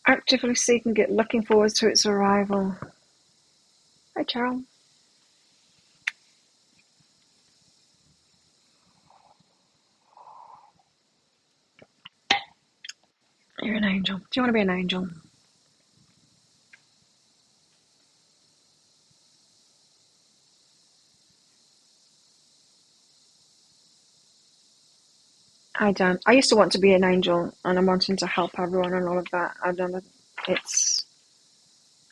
Actively seeking it, looking forward to its arrival. Hi, Cheryl. You're an angel. Do you want to be an angel? I don't. I used to want to be an angel, and I'm wanting to help everyone and all of that. I don't know. It's,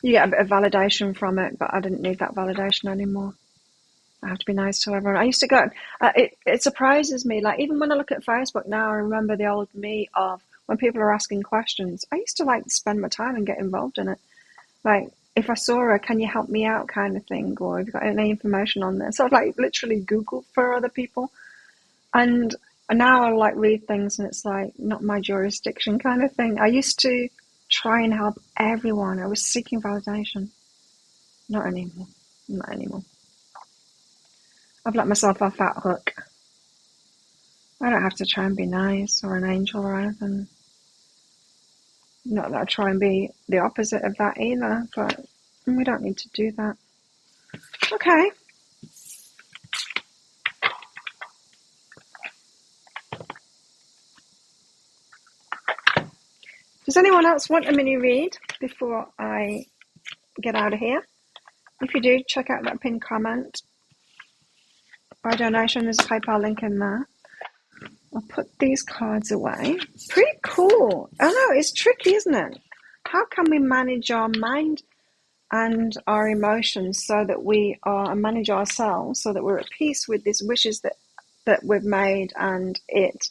you get a bit of validation from it, but I didn't need that validation anymore. I have to be nice to everyone. I used to go, it surprises me. Like, even when I look at Facebook now, I remember the old me of when people are asking questions. I used to like spend my time and get involved in it. Like, if I saw a, can you help me out kind of thing, or have you got any information on this? So I'd like literally Google for other people. And now I like read things and it's like not my jurisdiction kind of thing. I used to try and help everyone. I was seeking validation. Not anymore. Not anymore. I've let myself off that hook. I don't have to try and be nice or an angel or anything. Not that I try and be the opposite of that either, but we don't need to do that. Okay. Does anyone else want a mini read before I get out of here? If you do, check out that pinned comment. By donation, there's a PayPal link in there. I'll put these cards away. Pretty cool. I know, it's tricky, isn't it? How can we manage our mind and our emotions so that we are, and manage ourselves so that we're at peace with these wishes that we've made and it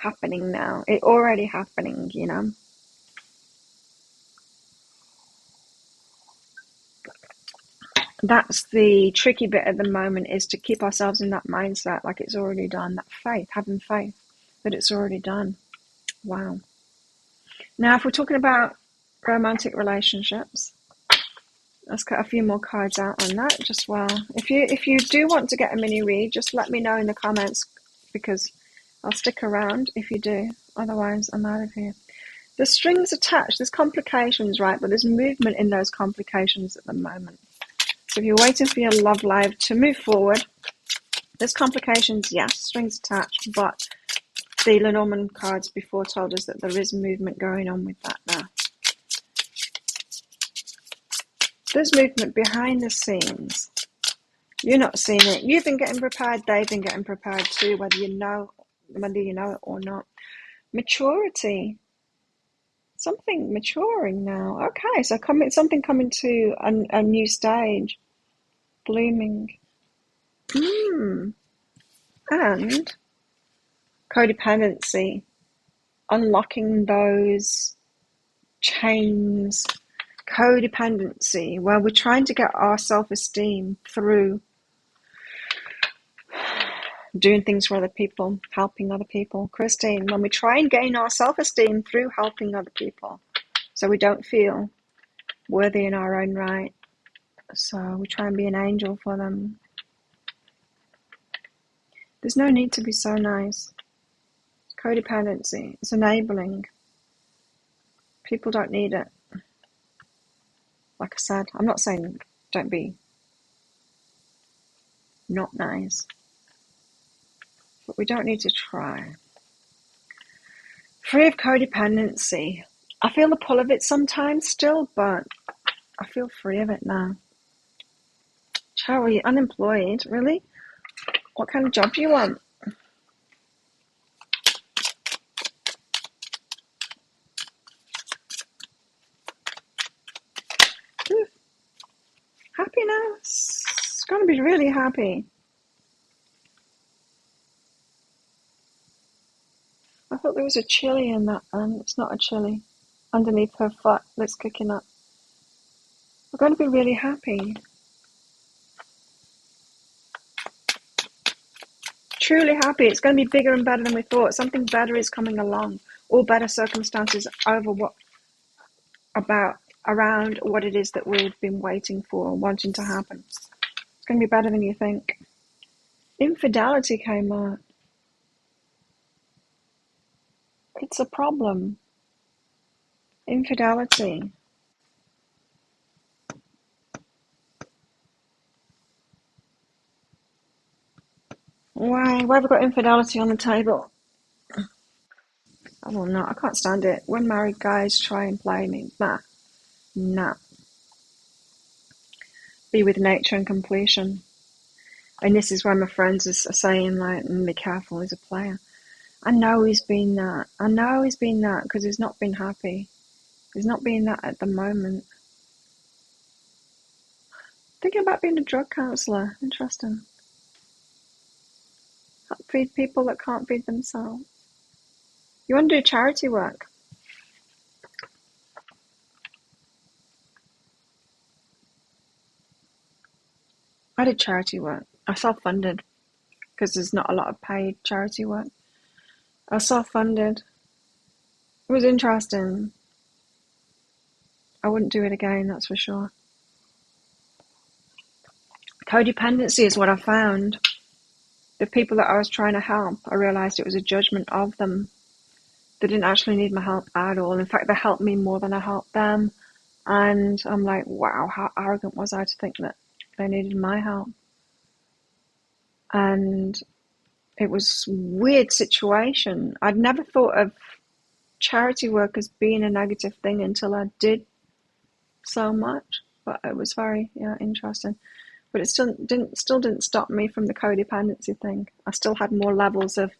happening now? It already happening, you know? That's the tricky bit at the moment, is to keep ourselves in that mindset like it's already done, that faith, having faith that it's already done. Wow. Now, if we're talking about romantic relationships, let's get a few more cards out on that just well. If you do want to get a mini read, just let me know in the comments, because I'll stick around if you do. Otherwise, I'm out of here. There's strings attached, there's complications, right? But there's movement in those complications at the moment. So if you're waiting for your love life to move forward, there's complications, yes, strings attached, but the Lenormand cards before told us that there is movement going on with that now. There's movement behind the scenes. You're not seeing it. You've been getting prepared, they've been getting prepared too, whether you know it or not. Maturity. Something maturing now. Okay, so something coming to a new stage. Blooming. And codependency. Unlocking those chains. Codependency, where we're trying to get our self-esteem through doing things for other people, helping other people. Christine, when we try and gain our self-esteem through helping other people, so we don't feel worthy in our own right. So we try and be an angel for them. There's no need to be so nice. Codependency, it's enabling. People don't need it. Like I said, I'm not saying don't be not nice, but we don't need to try. Free of codependency. I feel the pull of it sometimes still, but I feel free of it now. Cheryl, you're unemployed? Really? What kind of job do you want? Happiness. It's going to be really happy. I thought there was a chili in that, and it's not a chili. Underneath her foot that's kicking up. We're going to be really happy. truly happy. It's going to be bigger and better than we thought. Something better is coming along. All better circumstances around what it is that we've been waiting for, wanting to happen. It's going to be better than you think. Infidelity came out. It's a problem. Infidelity. Why? Why have we got infidelity on the table? I don't know. I can't stand it. When married guys try and play me. Nah. Be with nature and completion. And this is why my friends are saying, like, be careful, he's a player. I know he's been that. I know he's been that because he's not been happy. He's not being that at the moment. Thinking about being a drug counsellor. Interesting. Help feed people that can't feed themselves. You want to do charity work? I did charity work. I self-funded because there's not a lot of paid charity work. I self-funded. It was interesting. I wouldn't do it again, that's for sure. Codependency is what I found. The people that I was trying to help, I realised it was a judgment of them. They didn't actually need my help at all. In fact, they helped me more than I helped them. And I'm like, wow, how arrogant was I to think that they needed my help? And it was a weird situation. I'd never thought of charity work as being a negative thing until I did so much. But it was very interesting. But it still didn't stop me from the codependency thing. I still had more levels of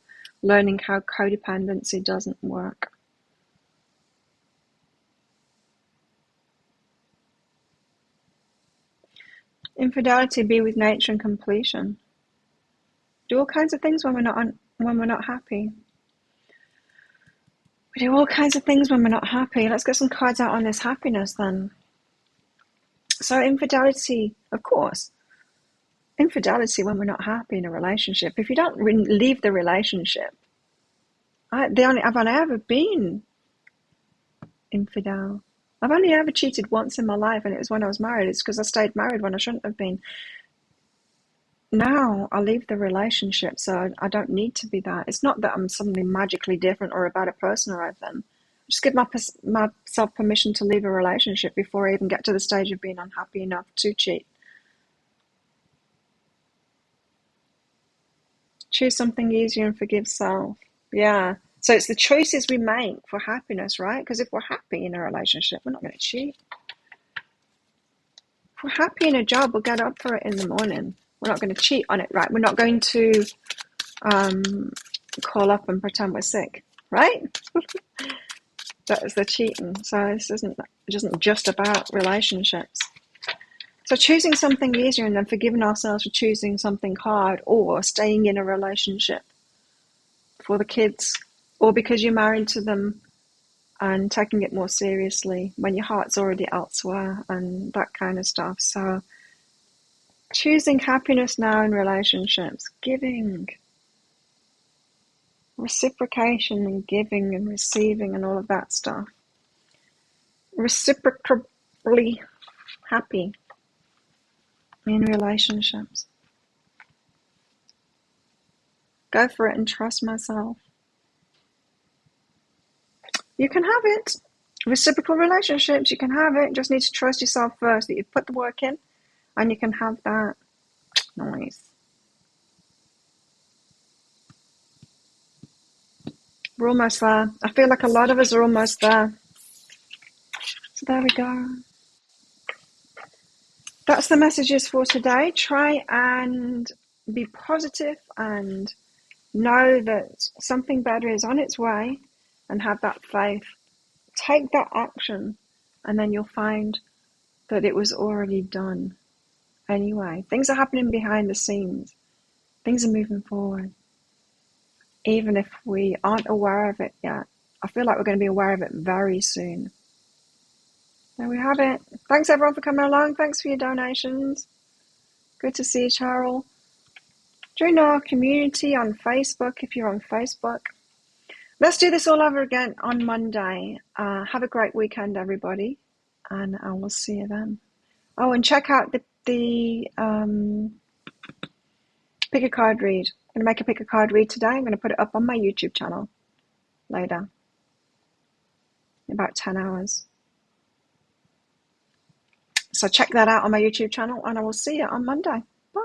learning how codependency doesn't work. Infidelity, be with nature and completion. Do all kinds of things when we're not happy. We do all kinds of things when we're not happy. Let's get some cards out on this happiness then. So infidelity, of course. Infidelity when we're not happy in a relationship. If you don't leave the relationship, I've only ever been infidel. I've only ever cheated once in my life, and it was when I was married. It's because I stayed married when I shouldn't have been. Now I leave the relationship, so I don't need to be that. It's not that I'm suddenly magically different or a better person or anything. I just give myself permission to leave a relationship before I even get to the stage of being unhappy enough to cheat. Choose something easier and forgive self. Yeah. So it's the choices we make for happiness, right? Because if we're happy in a relationship, we're not going to cheat. If we're happy in a job, we'll get up for it in the morning. We're not going to cheat on it, right? We're not going to call up and pretend we're sick, right? That is the cheating. So this isn't just about relationships. So choosing something easier and then forgiving ourselves for choosing something hard, or staying in a relationship for the kids, or because you're married to them, and taking it more seriously when your heart's already elsewhere and that kind of stuff. So choosing happiness now in relationships, giving, reciprocation and giving and receiving and all of that stuff. Reciprocally happy in relationships. Go for it and trust myself. You can have it. Reciprocal relationships, you can have it. Just need to trust yourself first, that you've put the work in, and you can have that. Nice. We're almost there. I feel like a lot of us are almost there. So there we go. That's the messages for today. Try and be positive and know that something better is on its way, and have that faith. Take that action, and then you'll find that it was already done anyway. Things are happening behind the scenes. Things are moving forward. Even if we aren't aware of it yet. I feel like we're going to be aware of it very soon. There we have it. Thanks everyone for coming along. Thanks for your donations. Good to see you, Cheryl. Join our community on Facebook if you're on Facebook. Let's do this all over again on Monday. Have a great weekend, everybody, and I will see you then. Oh, and check out the pick a card read. I'm going to make a pick a card read today. I'm going to put it up on my YouTube channel later, in about 10 hours. So check that out on my YouTube channel, and I will see you on Monday.